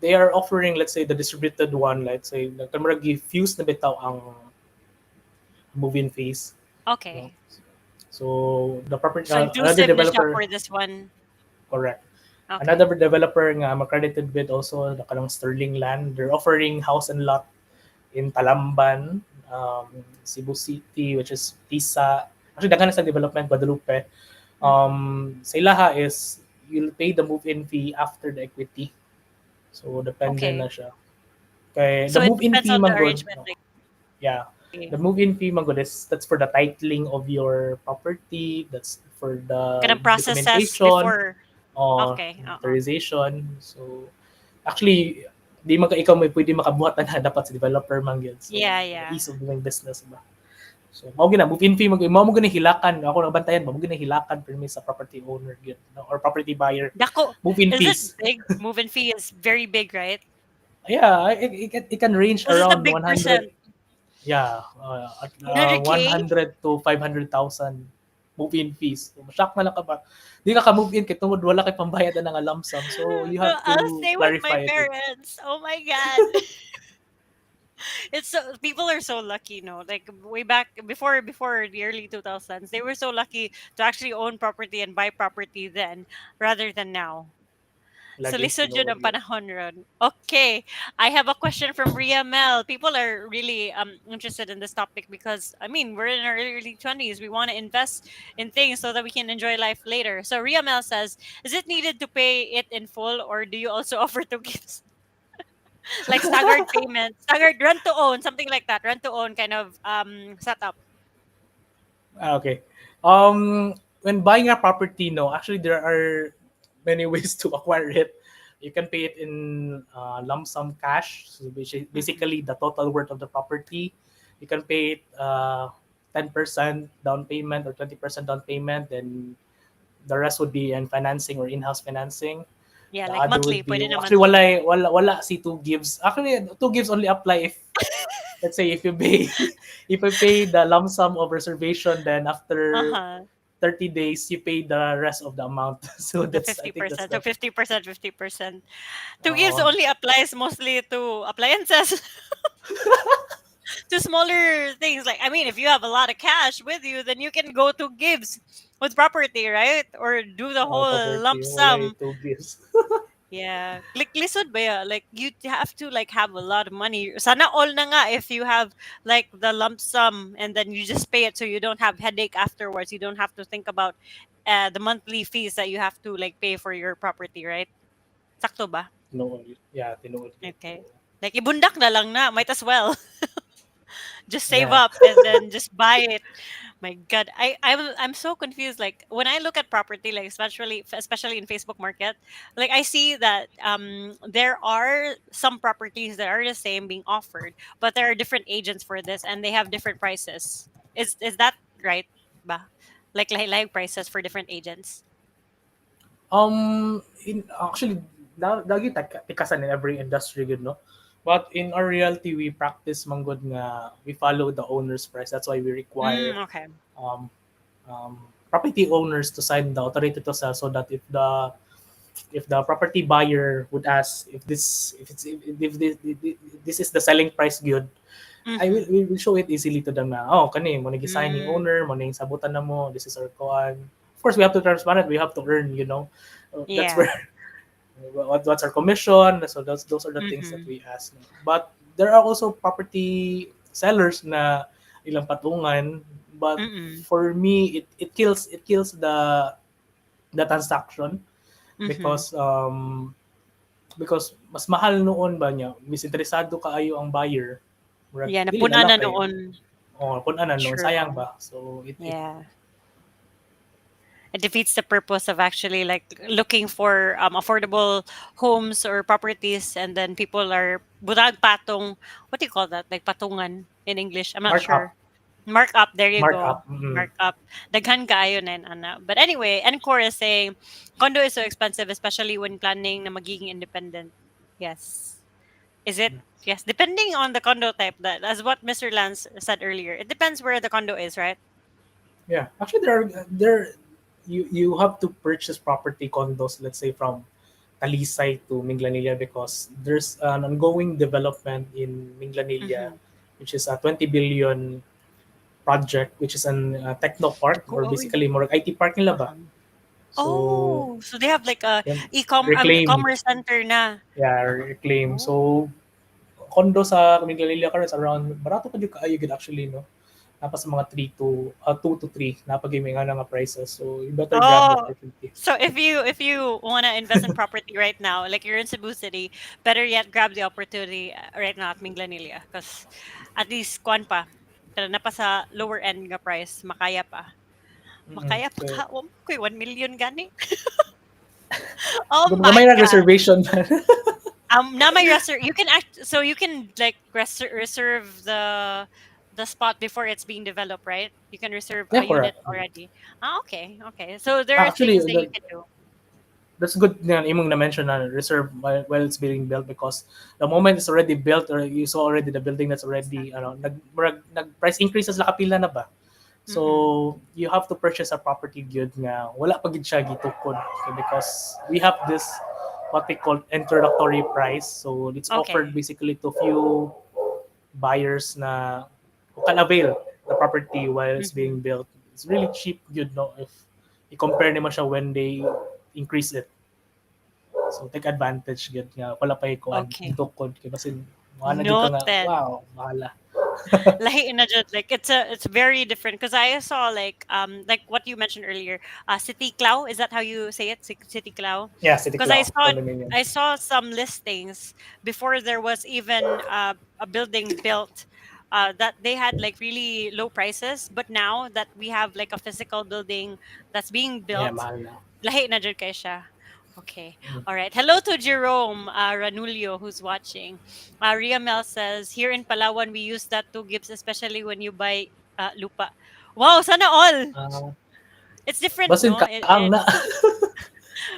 they are offering, let's say, the distributed one, let's say, nagkamara give fuse na bitaw ang move-in fees, no? Okay. So the property, So another inclusive na siya developer, for this one. correct. Okay. Another developer nga accredited with also the kanang Sterling Land. They're offering house and lot in Talamban, Cebu City, which is Tisa. Actually, daghan na sa development, Guadalupe. Mm-hmm. Sa ilaha is you'll pay the move-in fee after the equity. So depende na Okay. siya. Kay the So it move-in depends fee on the man good, arrangement. no? Like, Yeah. The move-in fee man good is that's for the titling of your property. That's for kind the of processes documentation before. or Okay. authorization. So actually, di man ka ikaw may pwede makabuhat na dapat sa developer man gyud. So Yeah, the yeah. ease of doing business ba. So mao gina move-in fee mao mo gina hilakan ako nabantayan mao gina hilakan permis sa property owner gyud, no? Or property buyer. Dako, Move-in is it fees. big? Move-in fee is very big, right? Yeah, it can range This is a around big 100. percent. Yeah, 100K? 100 to 500,000 move-in fees. So, shock na lang ka ba? Di ka move in kay tungod wala kay pambayad na ng lump sum. So you have I'll to stay with my clarify it with. parents. Oh my god. It's so people are so lucky, no? Like way back before the early 2000s, they were so lucky to actually own property and buy property then rather than now. So Lagi lisod yun tinuod ang yun. panahon ron. Okay. I have a question from Ria Mel. People are really interested in this topic because I mean we're in our early 20s. We want to invest in things so that we can enjoy life later. So Ria Mel says, is it needed to pay it in full or do you also offer to give like staggered payments, staggered rent to own, something like that, rent to own kind of setup? Okay. When buying a property, no, actually there are many ways to acquire it. You can pay it in lump sum cash, so Mm-hmm. basically the total worth of the property. You can pay it 10% down payment or 20% down payment, then the rest would be in financing or in-house financing. Yeah, The like other monthly, would be pwede na actually monthly. wala si two gives. Actually, two gives only apply if, let's say, if you pay if you pay the lump sum of reservation, then after Uh-huh. 30 days you pay the rest of the amount. So The that's, I think that's 50%. So the 50%, 50%. Two gives uh, only applies mostly to appliances, to smaller things. Like, I mean, if you have a lot of cash with you, then you can go to gives with property, right? Or do the whole poverty lump wala sum. two gives. Yeah. Like, lisod ba ya? Like, you have to, like, have a lot of money. Sana all na nga if you have, like, the lump sum and then you just pay it so you don't have headache afterwards. You don't have to think about the monthly fees that you have to, like, pay for your property, right? Sakto ba? Tinuod yun. Okay. Like, ibundak na lang na. Might as well. Just save Yeah. up and then just buy it. My God, I'm so confused. Like when I look at property, like especially in Facebook Market, like I see that there are some properties that are the same being offered, but there are different agents for this, and they have different prices. Is that right? Ba? Like live prices for different agents. In actually, lagi tikasan in every industry good, no. But in our reality, we practice manggod nga we follow the owner's price. That's why we require Okay. um, property owners to sign the authority to sell, so that if the property buyer would ask if this is the selling price good, I will Mm-hmm. we will show it easily to them na, oh, kani mo nag-sign ni Mm, owner mo ning sabutan na mo, this is our koan. Of course we have to transparent, we have to earn, you know. That's yeah. where what's our commission. So those are the things that Mm-hmm. we ask. But there are also property sellers na ilang patungan. But Mm-mm. for me, it kills the transaction Mm-hmm. because mas mahal noon ba niya, mis interesado kaayo ang buyer, murag Yeah, dili na napuna lang na kay noon. kun ana noon sayang True. ba. So it Yeah. It defeats the purpose of actually like looking for affordable homes or properties, and then people are budag patong. What do you call that? Like patungan in English? I'm not markup sure. Markup. There you go. markup. Mm. Markup. Daghan kaayo na yun, ana. But anyway, Encore is saying condo is so expensive, especially when planning na magiging independent. Yes. Is it? Yes. Depending on the condo type. That as what Mr. Lance said earlier. It depends where the condo is, right? Yeah, actually there you have to purchase property condos, let's say from Talisay to Minglanilla, because there's an ongoing development in Minglanilla, Mm-hmm. which is a 20 billion project, which is an techno park, or Oh, basically more IT park nila ba. uh-huh. So Oh, so they have like a yan, reclaim, commerce center na. yeah, reclaim. Oh. So condo sa Minglanilla karon is around barato pa jud kaayo gid actually, no. Napa sa mga 2 to 3 napagay nga nga prices. So you better grab the Oh. opportunity. So if you want to invest in property right now, like you're in Cebu City, better yet grab the opportunity right now at Minglanilla, because at least kwan pa. Pero na pa sa lower end nga price, makaya pa. Mm. Makaya pa So, ka. Oh, koy 1 million gani. Oh my gamay ra god. reservation. Now my you can act, so you can like reserve the spot before it's being developed, right? You can reserve a Yeah, unit correct. already. Ah, okay, okay. So there are Actually, things that you can do. that's good nga imong na mention na reserve while it's being built, because the moment it's already built or you saw already the building that's already Exactly. nag price increases la kapila na ba. Mm-hmm. So you have to purchase a property good nga wala pa gid siya gitukod. Okay, because we have this what we call introductory price. So it's offered Okay. basically to few buyers na who can avail the property while it's Mm-hmm. being built. It's really cheap, you know, if you compare naman siya when they increase it. So take advantage gid nga wala pa ikuan Okay. gitukod kay basin mga na gid ka nga Noted. wow, bahala. Lahi na jud, like it's very different, because I saw like what you mentioned earlier, City Clow, is that how you say it? City Clow? Yeah, City Because Cloud condominium. I saw some listings before there was even a building built, that they had like really low prices, but now that we have like a physical building that's being Yeah, built, mahal na. lahi na jud kay siya. Okay. Mm. All right. Hello to Jerome Ranulio, who's watching. Ria Mel says, here in Palawan, we use that 2 gigs, especially when you buy lupa. Wow, sana all. Ah, It's different, basin no? kaang na.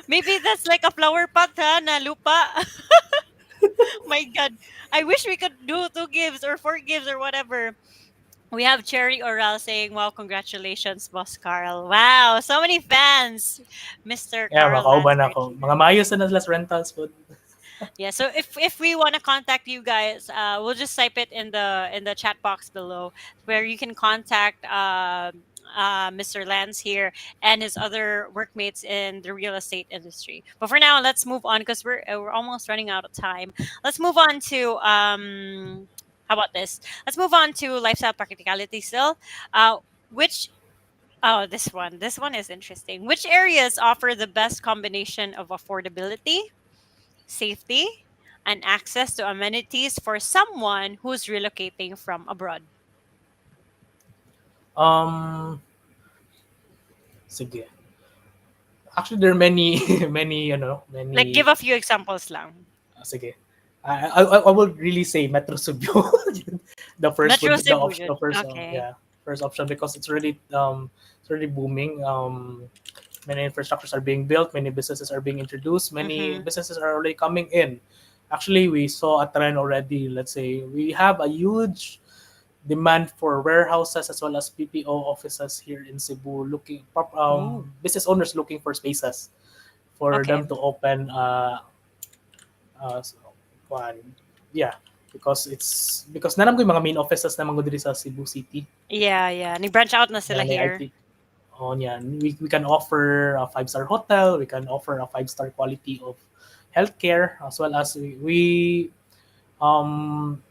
Maybe that's like a flower pot, ha, na lupa. My God. I wish we could do 2 gigs or 4 gigs or whatever. We have Cherry Oral saying, wow, congratulations, Boss Carl. Wow, so many fans. Mr. Yeah, Carl makauban Lancer ako. Mga here. mayos na las rentals po. Yeah, so if we want to contact you guys, we'll just type it in the chat box below, where you can contact Mr. Lance here and his other workmates in the real estate industry. But for now, let's move on, because we're almost running out of time. Let's move on to how about this? Let's move on to lifestyle practicality still. Which Oh, this one is interesting. Which areas offer the best combination of affordability, safety, and access to amenities for someone who's relocating from abroad? Um, sige. Actually, there are many, many, Like, give many, a few examples lang. sige. I would really say Metro Cebu. The first Metro would the Cebu, option, yun. the first, Okay. yeah, first option, because it's really booming. Many infrastructures are being built, many businesses are being introduced, many Mm-hmm. businesses are already coming in. Actually, we saw a trend already. Let's say we have a huge demand for warehouses as well as PPO offices here in Cebu, Oh, business owners looking for spaces for okay. them to open. So, one, yeah, because nanam ko yung mga main offices naman ko diri sa Cebu City. Yeah, yeah. Ni-branch out na sila Yan, may here. IT. On yan, we can offer a 5-star hotel, we can offer a 5-star quality of healthcare, as well as um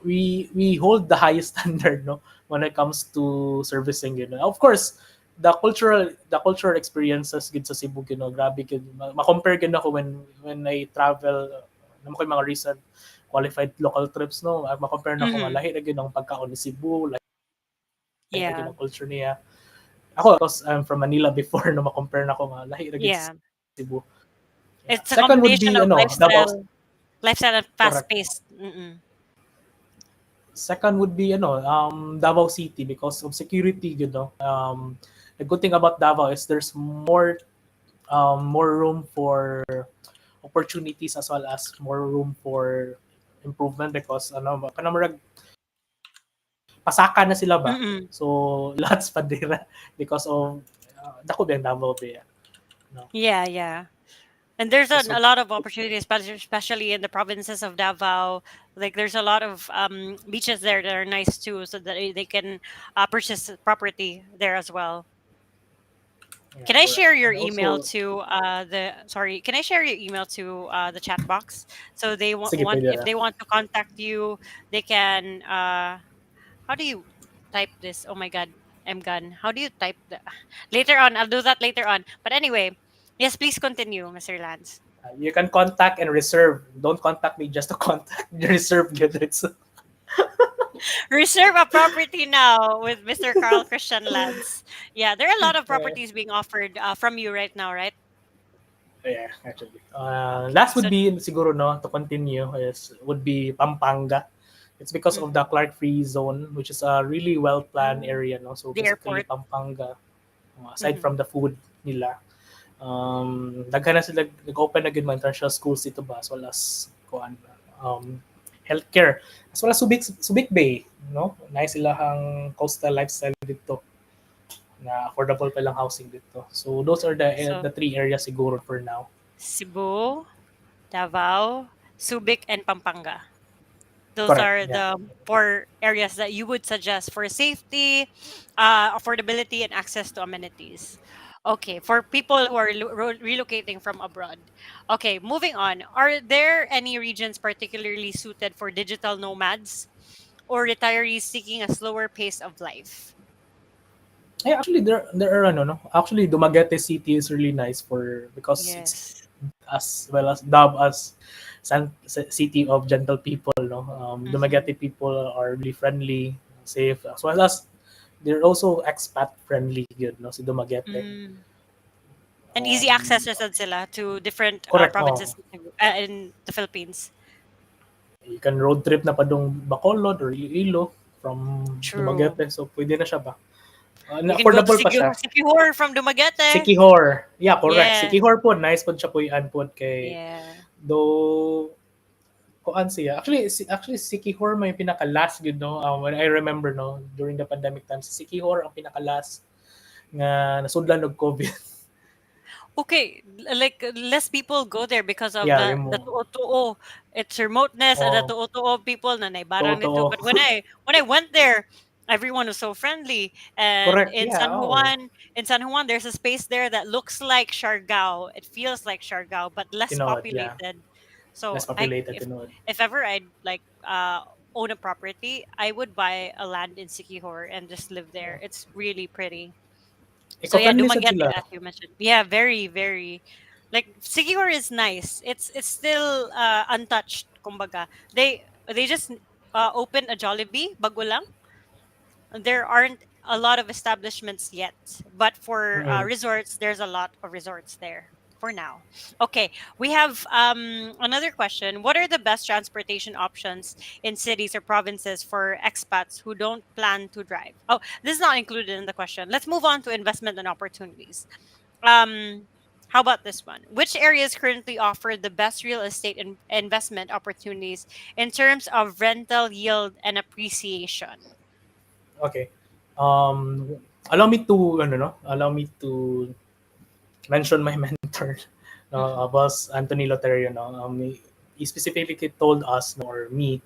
we hold the highest standard, no, when it comes to servicing, Of course, the cultural experiences gid sa Cebu, grabe gid. Ma-compare gid ako when I travel, namo koy mga recent qualified local trips, no. Ma-compare na ako nga Mm-hmm. lahi na gid ang pagkaon ni Cebu, lahi na gid Yeah. ang culture niya. Ako, because I'm from Manila before, no, ma-compare na ako nga lahi na gid sa Yeah. Cebu. Yeah. It's a Second would combination be of Davao. lifestyle and fast Correct. paced. Mm-mm. Second would be Davao City because of security, the good thing about Davao is there's more room for opportunities as well as more room for improvement because kanang pasaka na sila ba. Mm-mm. So lots pa dira because of dako ba yung Davao ba. No. Yeah, yeah. And there's Because a of lot of opportunities, especially in the provinces of Davao. Like there's a lot of beaches there that are nice too, so that they can purchase property there as well. yeah, Can I correct. share your And email also to the sorry? Can I share your email to the chat box? So they sige want pwede if na. they want to contact you, they can. How do you type this? Oh my god, I'm gone. How do you type the? Later on, I'll do that later on. But anyway, yes, please continue, Mr. Lance. You can contact and reserve. Don't contact me just to contact. Reserve good. It's Reserve a property now with Mr. Carl Christian Lance. Yeah, there are a lot of uh, properties being offered from you right now, right? yeah, actually. Last would So be siguro no to continue is would be Pampanga. It's because of the mhm. Clark Free Zone, which is a really well planned Mm, area, no. So the basically airport. Pampanga, aside Hmm. from the food nila, daghan na sila nag-open na gid mga international schools dito ba as well as kuan healthcare as well as Subic Bay, no. Nice sila ang coastal lifestyle dito na affordable pa lang housing dito. So those are So the three areas siguro for now. Cebu, Davao, Subic, and Pampanga. Those Correct. are Yeah. the four areas that you would suggest for safety, affordability, and access to amenities. Okay, for people who are relocating from abroad. Okay, moving on. Are there any regions particularly suited for digital nomads or retirees seeking a slower pace of life? Actually there are no. Actually Dumaguete City is really nice for because it's Yes. as well as dubbed as city of gentle people, no. Mm-hmm. Dumaguete people are really friendly, safe as well as they're also expat friendly good, no, si Dumaguete. Mm. And easy access Um, na sad sila to different correct. provinces in the Philippines. You can road trip na padung Bacolod or Iloilo from True. Dumaguete, so pwede na siya ba. You can go to Affordable pa siya. Siquijor from Dumaguete. Sikihor. Yeah, correct. Yes. Sikihor po, nice po siya po yan po kay Yeah. though kuan siya. Actually Sikihor may pinaka-last good, no. When I remember, no, during the pandemic time, si Sikihor ang pinaka-last nga nasudlan og COVID. Okay, like less people go there because of Yeah, the tuo. Its remoteness and the oh, tuo people na naibarang nito. totoo. But when I went there, everyone was so friendly. And Correct. Yeah, In San Juan, there's a space there that looks like Siargao. It feels like Siargao, but less tinood, yeah. populated. So Less populated tinood. if ever I'd like own a property, I would buy a land in Siquijor and just live there. It's really pretty. So yeah, Eco-friendly sad Dumaguete, sila. as you mentioned. Yeah, very, very. Like Sigihor is nice. It's still untouched. Kumbaga, they just opened a Jollibee, bago lang. There aren't a lot of establishments yet, but for Mm. resorts, there's a lot of resorts there for now. Okay, we have another question. What are the best transportation options in cities or provinces for expats who don't plan to drive? Oh, this is not included in the question. Let's move on to investment and opportunities. How about this one? Which areas currently offer the best real estate investment opportunities in terms of rental yield and appreciation? Okay. Um, allow me to mention my mentor, no, Mhm. Boss Anthony Loterio. No, he specifically told us, no, or me,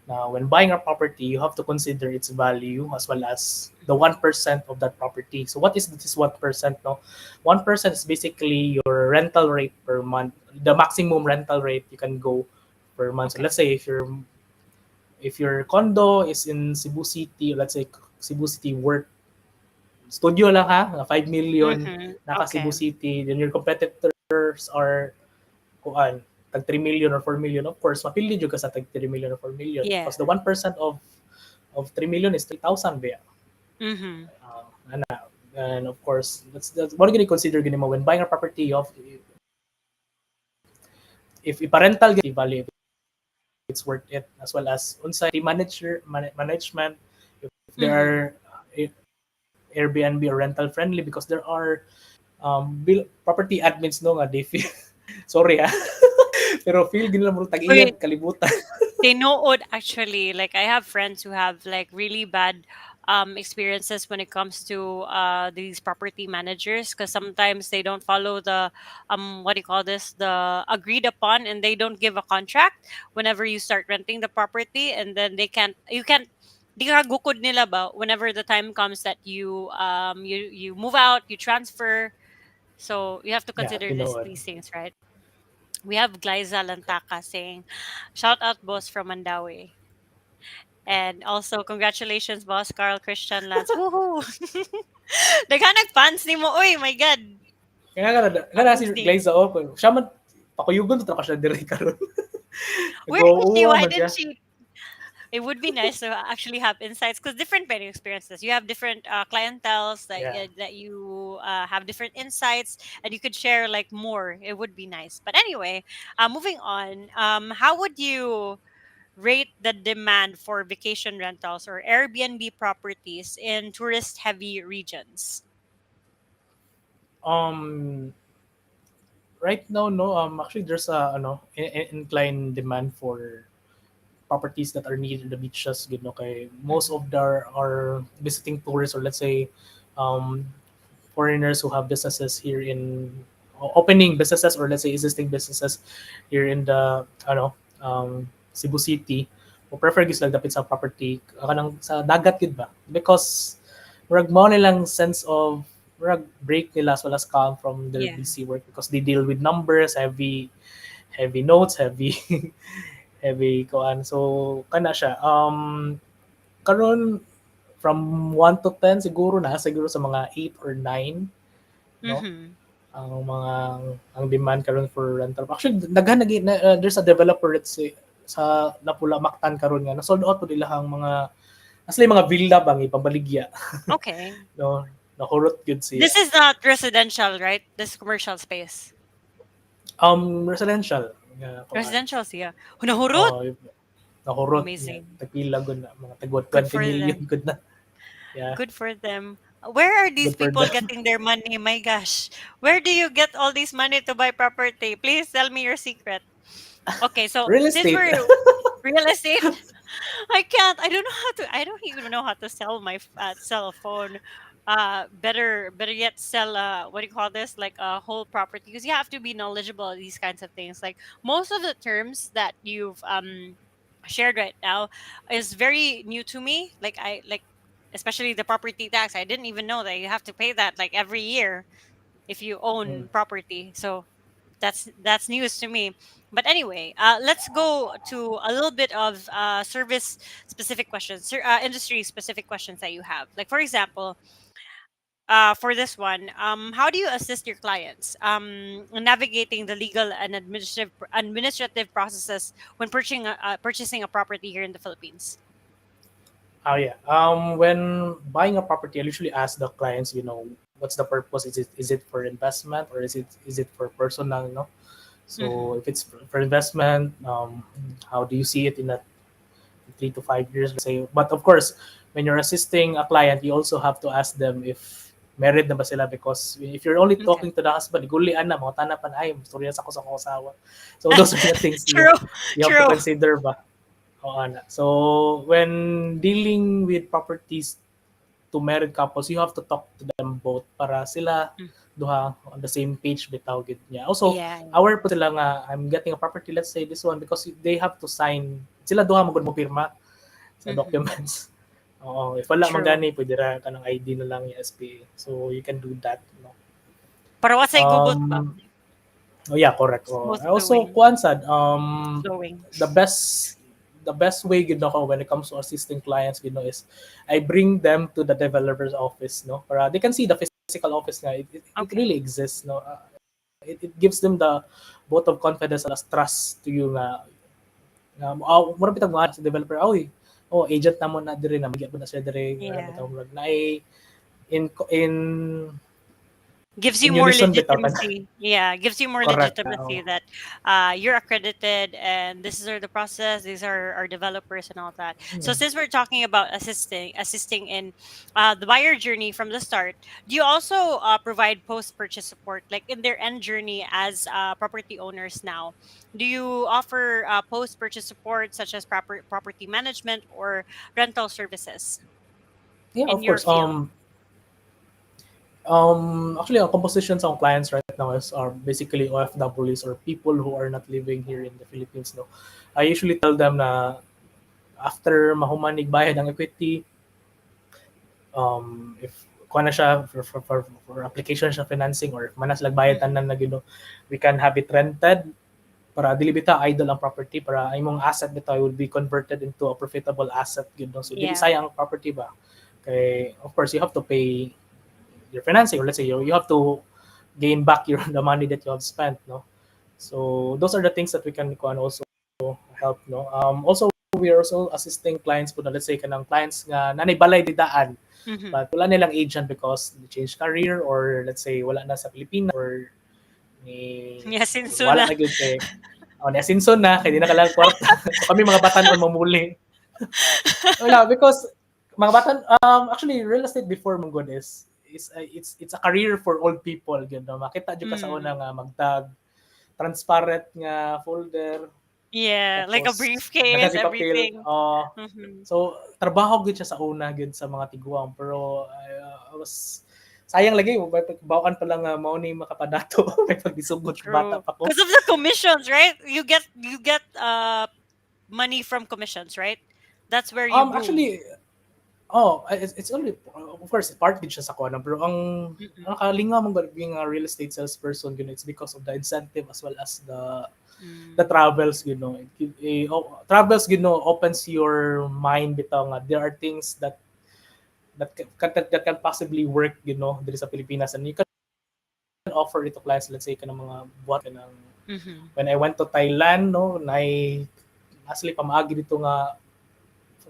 now when buying a property, you have to consider its value as well as the 1% of that property. So what is this 1%? No, 1% is basically your rental rate per month, the maximum rental rate you can go per month. So Okay. let's say if your condo is in Cebu City, let's say Cebu City worth studio lang ha, 5 million Mm-hmm. naka Cebu Okay. City, then your competitors are kuan tag 3 million or 4 million. Of course, mapili jud ka sa tag 3 million or 4 million Yeah. because the 1% of 3 million is 3,000 ba. Mm-hmm. Ana. And of course, that's what gonna consider gini mo when buying a property of if iparental gini value it's worth it as well as unsay management if there Mm-hmm. are Airbnb or rental friendly because there are property admins no nga they feel sorry ah pero feel gina mo tag-ingat Wait, kalibutan. they know it actually. Like I have friends who have like really bad experiences when it comes to these property managers because sometimes they don't follow the what do you call this, the agreed upon, and they don't give a contract whenever you start renting the property, and then you can't di ka gukod nila ba whenever the time comes that you move out, you transfer. So you have to Yeah, consider tinuod. these things, right? We have Glyza Lantaka saying, "Shout out, boss from Mandawi." And also, congratulations, boss Carl Christian Lance. Woohoo! Naghanag fans ni mo. Uy, my God. Kaya nga si Amazing. Glaze ako siya man pakuyugon to ka siya diri karon. Where is she? Nag-uuwa Why man didn't siya. she? It would be nice to actually have insights because different vetting experiences. You have different clientels Yeah. that you have different insights, and you could share like more. It would be nice. But anyway, moving on. How would you rate the demand for vacation rentals or Airbnb properties in tourist heavy regions? Um right now no actually there's a incline demand for properties that are near the beaches good no kay most Mm-hmm. of their are visiting tourists or let's say um foreigners who have businesses here in opening businesses or let's say existing businesses here in the Cebu City o prefer gis lang dapit sa property kanang sa dagat gid ba because murag mao nilang sense of murag break nila as well as calm from their Yeah. busy work because they deal with numbers heavy notes heavy heavy kuan so kana siya karon from 1 to 10 siguro na siguro sa mga 8 or 9 no Mm-hmm. ang demand karon for rental actually daghan there's a developer let's say sa Napula Mactan karon nga na sold out po nila ang mga asli mga villa bang ipabaligya Okay. no nahurot gyud siya This is not residential, right? This is commercial space. residential nga kuan Residential siya. Hunahurot. oh nahurot nga Amazing. tagpila gud na mga tagwat Good 20 for million them. gud na yeah Good for them. Where are these good for people them. getting their money? My gosh. Where do you get all this money to buy property? Please tell me your secret. Okay, so Real since estate. we're real estate, I can't. I don't know how to. I don't even know how to sell my cell phone. Better yet, sell what do you call this? Like a whole property, because you have to be knowledgeable of these kinds of things. Like most of the terms that you've shared right now is very new to me. Like especially the property tax. I didn't even know that you have to pay that like every year if you Mm. own property. So that's news to me. But anyway, let's go to a little bit of service specific questions, industry specific questions that you have. Like for example, for this one, how do you assist your clients in navigating the legal and administrative processes when purchasing a property here in the Philippines? Oh yeah. When buying a property, I usually ask the clients, what's the purpose? Is it for investment or is it for personal? No. So Mm-hmm. if it's for investment, how do you see it in that 3 to 5 years? Let's say, but of course, when you're assisting a client, you also have to ask them if married na ba sila because if you're only Okay. talking to the husband, gulian na, mga tanapan, ay, storya sa ko sa akong asawa. So those are the things you True. you have to True. consider ba. Oo na. So, when dealing with properties to married couples, you have to talk to them both para sila Mm. duha on the same page bitaw gid niya. Also, Yeah. Yeah. aware po sila nga I'm getting a property, let's say this one because they have to sign sila duha magud mo pirma sa Mm-hmm. documents. Oo, if wala man True. gani pwede ra ka ng ID na lang yung SPA. So you can do that, no. Para what's I gubot ba? Um oh yeah, correct. Oh. Smooth Also flowing. kuan sad Flowing. the best the best way gid ako when it comes to assisting clients gid no is I bring them to the developer's office no para they can see the physical office nga it Okay. really exists no. It gives them the vote of confidence as trust to you nga mura bitag mga sa developer oy agent na mo na dire na magyapon na siya dire Yeah. bitaw murag na ay in Gives you in more unison bitaw kan legitimacy. Yeah, gives you more correct legitimacy that you're accredited and this is the process. These are our developers and all that. So mm. since we're talking about assisting in the buyer journey from the start, do you also provide post purchase support, like in their end journey as property owners now? Do you offer post purchase support such as property management or rental services Yeah, in of your course. field? Actually, our compositions on clients right now are basically OFWs or people who are not living here in the Philippines. No, I usually tell them na after mahumanig bayad ang equity, if kuha na siya for application siya financing or if manas bayad Mhm. tanan na we can have it rented para dili bita idle ang property para ang imong asset bitaw will be converted into a profitable asset gid no. So dili Yeah. sayang ang property ba. Kay of course you have to pay your financing or let's say you have to gain back the money that you have spent no. So those are the things that we can also help no. Also we are also assisting clients po na let's say kanang clients nga nanay balay didaan Mhm. but wala nilang agent because they change career or let's say wala na sa Pilipinas or ni Yeah, since wala soon. na gyud kay ni asinson na kay di na kalang kwarta. So kami mga batan-on mamuli. Wala because mga batan actually real estate before mong good is it's a career for old people gyud no. Makita jud ka sa una Mm. nga magtag transparent nga folder Yeah, like a tapos daghan briefcase, si papel everything. Mhm. so trabaho gud siya sa una gud sa mga tiguang pero I was sayang lagi may pagbawaan pa lang mao ni makapadato may pagdisugod bata True. pa ko. Because of the commissions, right? You get money from commissions, right? That's where you boom. Actually it's only of course part din siya sa kuan pero ang Mm-mm. kalinga mong being a real estate salesperson yun it's because of the incentive as well as the Mm. travels you know travels you know opens your mind bitaw nga there are things that can possibly work you know diri sa Pilipinas and you can offer it to clients let's say kanang mga buhat kanang Mhm. when I went to Thailand no nay actually pamaagi dito nga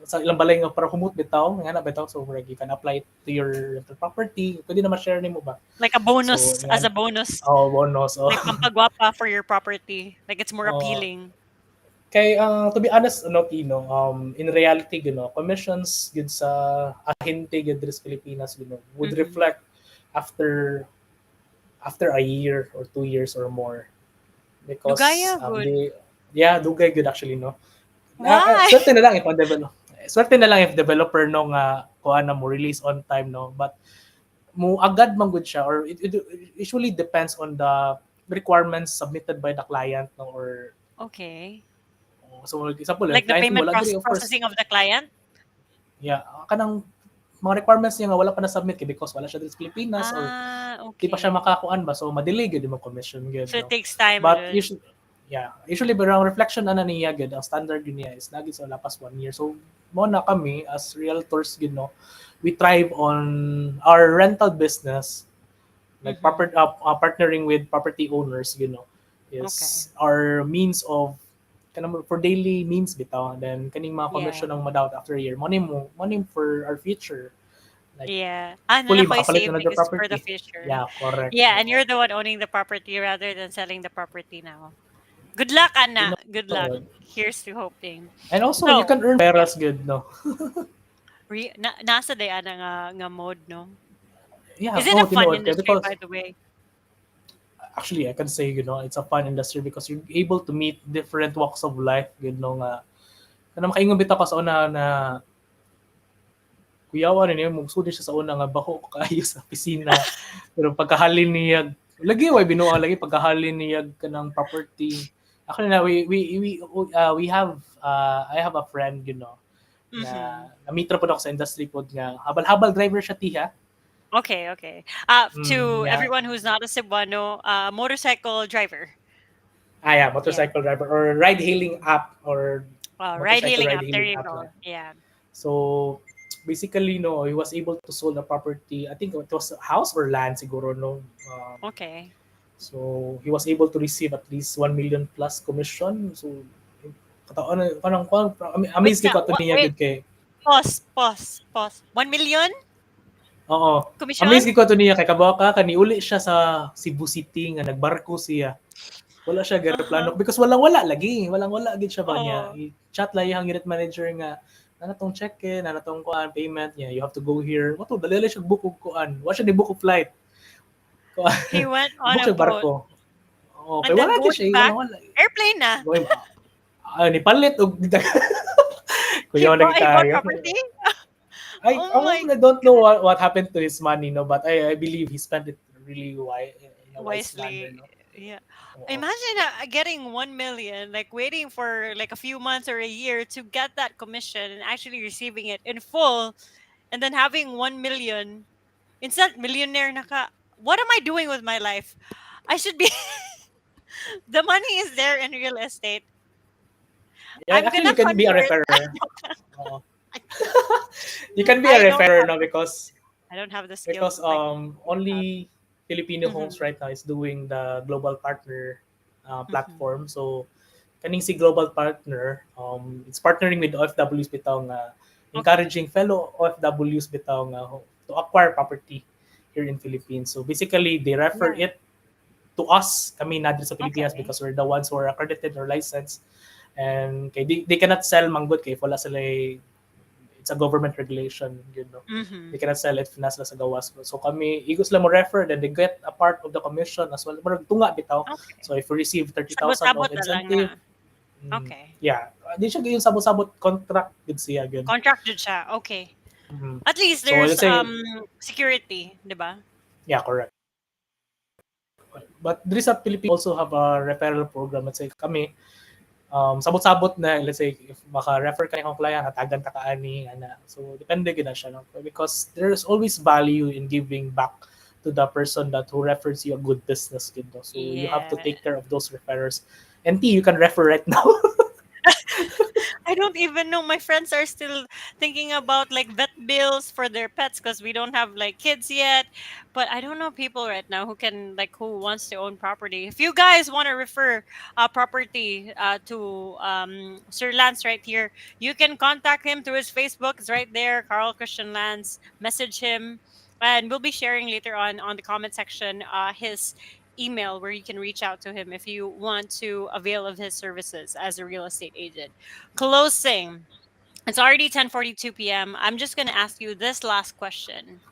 sa ilang balay nga para humot bitaw nga na bitaw so you can apply to your property pwede na ma-share nimo ba Like a so bonus, as nga a bonus. bonus Like pampagwapa for your property. Like it's more oh appealing. kay to be honest no Tino in reality you know commissions gud sa ahente gud diri sa Pilipinas you know would Mhm. reflect after a year or 2 years or more because Lugaya good. they yeah dugay good actually no Why? swerte na lang if develop swerte na lang if developer no nga kuha na mo release on time no but mo agad man good siya or it usually depends on the requirements submitted by the client no or Okay. so example Like the client mo payment wala diri of course processing of the client? yeah kanang mga requirements niya nga wala pa na submit kay because wala siya dito sa Pilipinas or Ah, di pa siya okay. makakuan ba so madelay gyud yung commission gyud So it no takes time, but good. usually barang reflection ana niya gyud ang standard gyud niya is lagi sa lapas 1 year so mo na kami as realtors gyud no we thrive on our rental business like Mhm. partnering with property owners you know Okay. is our means of kanang for daily means bitaw then kaning mga Yeah. commission ang madawat after a year money for our future like Yeah. fully Nakoy makapalit na another savings for the property future. yeah correct Yeah, and you're the one owning the property rather than selling the property now. Good luck, Anna. Good luck. tinuod. Here's to hoping. And also you So, can earn yeah. peras good no Nasa day ana nga mode, no? yeah Is it a fun tinuod kay industry, because by the way? actually I can say you know it's a fun industry because you're able to meet different walks of life good no nga kanang makaingon bitaw ka sa una na kuyawan niya magsudi siya sa una nga baho kaayo sa opisina pero pagkahalin niya lagi way binuang lagi pagkahalin niya kanang property actually na we have I have a friend you know na Mhm. namitra po ako sa industry po nga habal-habal driver siya tiha Okay, okay. To yeah everyone who's not a Cebuano, motorcycle driver. yeah Yeah. motorcycle driver or ride hailing app or Ride motorcycle hailing ride app. There hailing you app. go. Yeah. So basically, no, he was able to sold a property. I think it was a house or land, siguro, no. Okay. So he was able to receive at least 1 million plus commission. So kataon kanang Wait amazed nga. ko to niya Wait. gud kay. Pause. 1 million Oo. commission? Amazed ko to niya kay kabawa ka kaniuli siya sa Cebu City nga nagbarko siya. Wala siya Uh-huh. plano because walang wala lagi. Walang wala gid siya ba niya. Oh, I-chat lang yung unit manager nga na natong check-in, na natong kuan payment niya. You have to go here. Wato dali siya book og kuan. Wa siya ni book og flight. Kuan. he went on Book a siya boat barko. Oo, kay and then wala gid going siya, back, walang wala. airplane na. Going ni palit og He kuya na bought, he bought kayo. property. I Oh my honestly don't know what happened to his money, no, but I believe he spent it really in a wise manner, wisely. no. Yeah. Oo. Imagine getting 1 million, like waiting for like a few months or a year to get that commission and actually receiving it in full, and then having 1 million instant millionaire. Naka, what am I doing with my life? I should be. The money is there in real estate. Yeah, I'm actually gonna you can be a convert. referrer. Oo. You can be a I don't referrer, have no, the, because I don't have the skills because like you have. only Filipino Homes Hmm. right now is doing the global partner Hmm. platform. So kaning si global partner, it's partnering with OFWs bitaw nga Okay. encouraging fellow OFWs bitaw nga to acquire property here in Philippines. So basically they refer Yeah. it to us, kami na sa Pilipinas, Okay. because we're the ones who are accredited or licensed, and kay they cannot sell manggod kay wala sila it's a government regulation, you know. They Hmm. cannot sell it finance sila sa gawas. So kami, igos lang mo refer, then they get a part of the commission as well. Marag tunga bitaw. Okay. So if we receive 30,000 Sabot-sabot of na lang na. incentive, Okay. yeah, di siya yung sabot-sabot contract gid siya gyud. Contracted siya. Okay. Mhm. At least So there's let's say, security, 'di ba? yeah, correct. But there is a Philippines also have a referral program. Let's say kami, sabot-sabot na, let's say if maka-refer ka ng client, hatagan ta kaani ana. So depende gid na siya, no? Because there's always value in giving back to the person that who refers you a good business gid, no? So you have to Yeah. take care of those referrers. And T, you can refer right now. I don't even know. My friends are still thinking about like vet bills for their pets because we don't have like kids yet. But I don't know people right now who can like who wants to own property. If you guys want to refer property to Sir Lance right here, you can contact him through his Facebook. It's right there, Carl Christian Lance. Message him, and we'll be sharing later on the comment section his email where you can reach out to him if you want to avail of his services as a real estate agent. Closing. It's already 10:42 p.m. I'm just going to ask you this last question.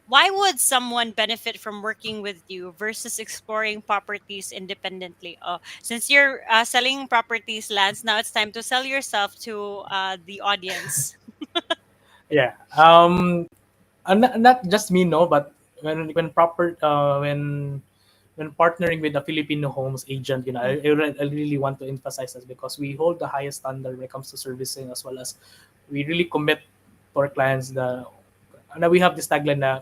Why would someone benefit from working with you versus exploring properties independently? Oh, since you're selling properties, Lance, now it's time to sell yourself to the audience. Yeah. Not just me, no, but when partnering with a Filipino homes agent, Mhm. I really want to emphasize this because we hold the highest standard when it comes to servicing, as well as we really commit to our clients that, and we have this tagline na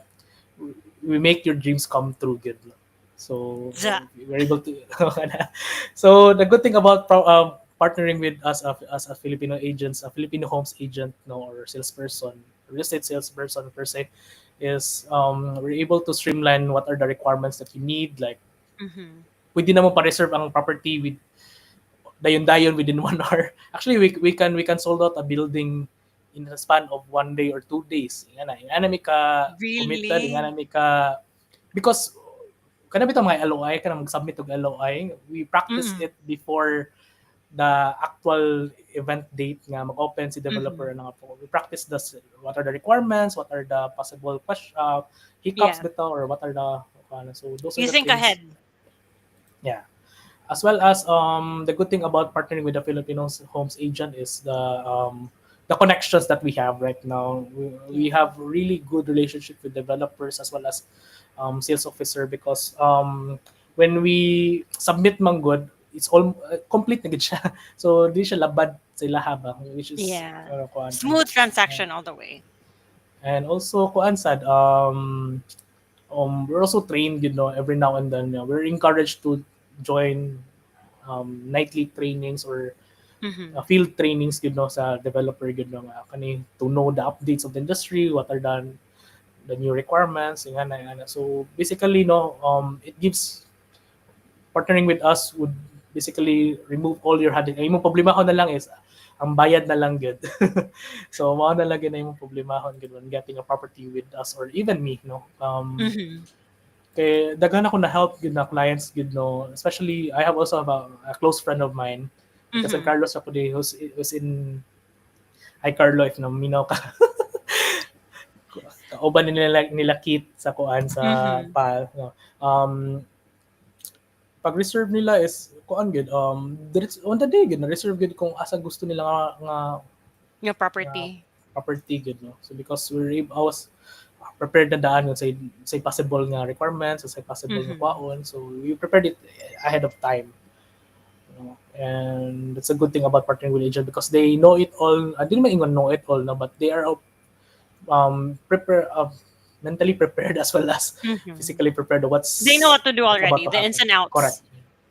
we make your dreams come true, good. So Yeah. we're able to. So the good thing about partnering with us as a Filipino agents, a Filipino homes agent, no, or salesperson, real estate salesperson per se, is we're able to streamline what are the requirements that you need. Like Hmm. pwede na mo pa-reserve ang property with dayon-dayon within 1 hour. Actually, we can sold out a building in the span of 1 day or 2 days. Nga na may ka committed, nga Really? na may ka, because kada bitaw mga LOI ka na mag-submit og LOI, we practice Mm-mm. it before the actual event date nga mag-open si developer Hmm. na nga po. We practice what are the requirements, what are the possible hiccups Yeah. bitaw, or what are the so those are You the think things. ahead. Yeah, as well as the good thing about partnering with the Filipino homes agent is the connections that we have right now. We Yeah. have really good relationship with developers as well as sales officer, because when we submit man good, it's all complete na gid siya. So di siya labad sa ilaha ba, which is Yeah. kuan. Smooth transaction all the way. And also kuan sad, we're also trained, every now and then. We're encouraged to join nightly trainings or Mm-hmm. field trainings gid no sa developer gid no nga kani to know the updates of the industry, what are the new requirements, nga na. So basically no, it gives partnering with us would basically remove all your headache. Ang imong problema ko na lang is ang bayad na lang good. So mao na lang gyud na imong problema good when getting a property with us or even me no. Mm-hmm. Kay daghan ako na help good na clients good no. Especially I have also have a close friend of mine because San Mm-hmm. Carlos ako di who's in Hi Carlo if no minaw ka kauban nila Kit sa kuan sa Mm-hmm. pa no. Pag reserve nila is kuan gid on the day gid na reserve gid kung asa gusto nila Your nga property. property gid no. So because I was prepared na daan yun say possible nga requirements say possible nga Mm-hmm. kwaon, so we prepared it ahead of time, you know. And that's a good thing about partnering with agent because they know it all. I didn't even know it all no, but they are prepare mentally prepared as well as Mm-hmm. physically prepared They know what to do what's about already, to the ins happen. and Correct. outs.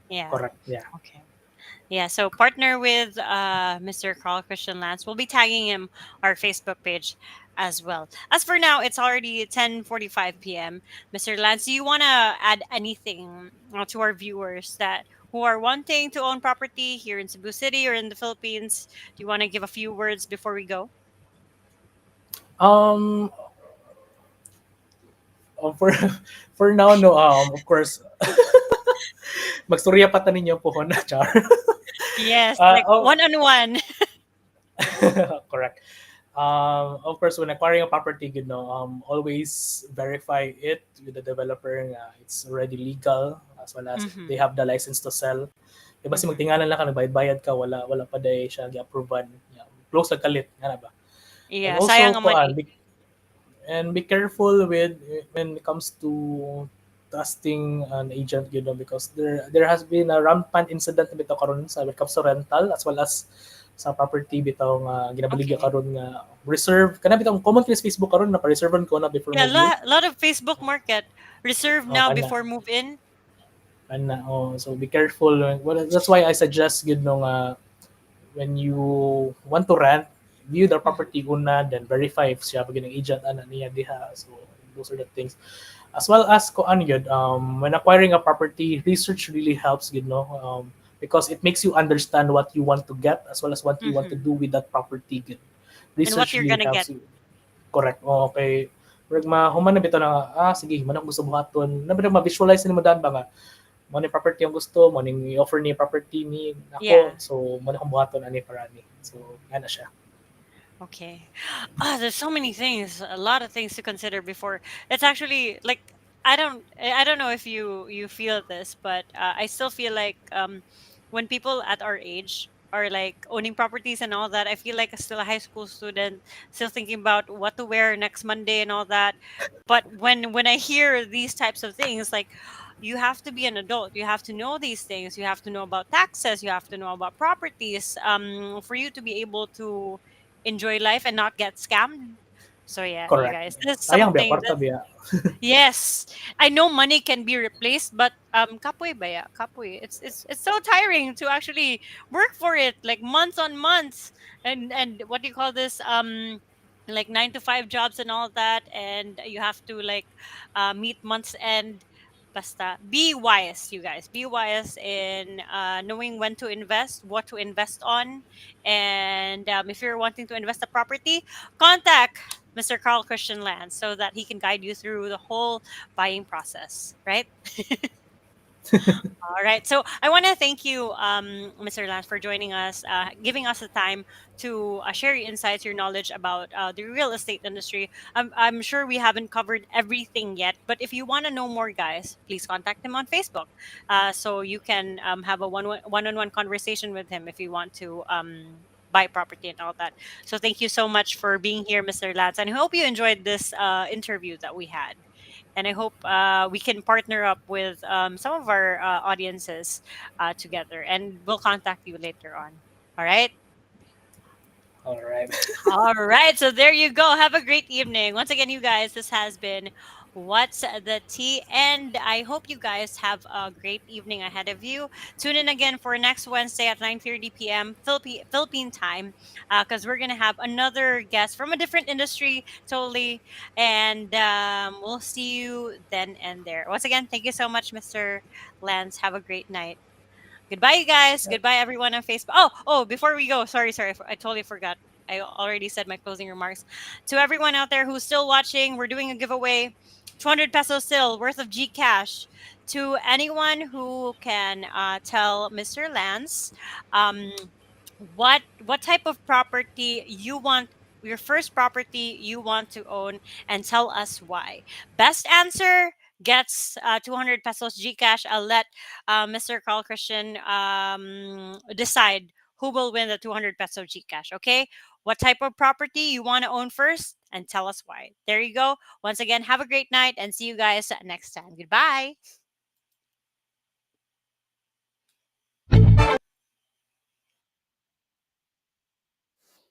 Yeah. Correct. Yeah. Okay. Yeah, so partner with Mr. Carl Christian Lance. We'll be tagging him our Facebook page as well. As for now, it's already 10:45 p.m. Mr. Lance, do you want to add anything to our viewers that who are wanting to own property here in Cebu City or in the Philippines? Do you want to give a few words before we go? Um, for for now no, of course magstorya pa ta ninyo po na char. Yes, like Oh, one on one. correct. Of course, when acquiring a property, always verify it with the developer. It's already legal as well as they Mm-hmm. have the license to sell. Diba si Mm-hmm. magtingalan lang ka, nagbayad-bayad ka, wala pa dahil siya gi-approvean. Yeah, close lang kalit, nga na ba? And Yeah, sayang also, ang money. be careful with when it comes to trusting an agent, because there has been a rampant incident bitaw karon sa when it comes to rental as well as sa property bitaw nga ginabaligya Okay. karon nga reserve kana bitaw common case Facebook karon na pa-reserve ko na before Yeah, move in. lot of Facebook market reserved Oh, now kana before move in. so be careful. Well, that's why I suggest nga when you want to rent, view the Mhm. property una, then verify if siya ba ng agent ana niya diha. So those are the things. As well as ko ano yun, when acquiring a property, research really helps, because it makes you understand what you want to get as well as what you want to Mhm. do with that property. Good. And what Research you're really gonna get. helps you. Correct. Okay. Pag human na bito na, sige, manang gusto buhaton. Na ba ma-visualize ni mo daan ba nga, mo ni property ang gusto, mo ning i-offer ni property ni ako, Yeah. so mo na kung buhaton ani para ni. So, ana siya. Okay. Ah, there's so many things, a lot of things to consider before. It's actually like I don't know if you feel this, but I still feel like when people at our age are like owning properties and all that, I feel like still a high school student, still thinking about what to wear next Monday and all that. But when I hear these types of things, like you have to be an adult, you have to know these things, you have to know about taxes, you have to know about properties, for you to be able to enjoy life and not get scammed. So yeah, you Correct. guys, this is Sayang biya, something kwarta that biya. yes, I know money can be replaced, but kapoy ba ya? Kapoy. It's so tiring to actually work for it like months on months and what do you call this like 9 to 5 jobs and all that, and you have to like meet months end. Basta be wise, you guys. Be wise in knowing when to invest, what to invest on, and if you're wanting to invest a property, contact Mr. Carl Christian Lance so that he can guide you through the whole buying process, right? All right. So I want to thank you, Mr. Lance, for joining us, giving us the time to share your insights, your knowledge about the real estate industry. I'm sure we haven't covered everything yet, but if you want to know more, guys, please contact him on Facebook, so you can have a one-on-one conversation with him if you want to buy property and all that. So thank you so much for being here, Mr. Lance, and I hope you enjoyed this interview that we had, and I hope we can partner up with some of our audiences together, and we'll contact you later on. All right. All right. All right. So there you go. Have a great evening. Once again, you guys, this has been What's the tea? And I hope you guys have a great evening ahead of you. Tune in again for next Wednesday at 9:30 p.m. Philippine time, because we're gonna have another guest from a different industry, totally. And we'll see you then and there. Once again, thank you so much, Mr. Lance. Have a great night. Goodbye, you guys. Yep. Goodbye, everyone on Facebook. Oh, before we go, sorry, I totally forgot. I already said my closing remarks. To everyone out there who's still watching, we're doing a giveaway, 200 pesos still worth of G Cash. To anyone who can tell Mr. Lance um, what type of property you want, your first property you want to own, and tell us why. Best answer gets 200 pesos Gcash. I'll let Mr. Carl Christian decide who will win the 200 peso Gcash. Okay, what type of property you want to own first, and tell us why. There you go. Once again, have a great night and see you guys next time. Goodbye.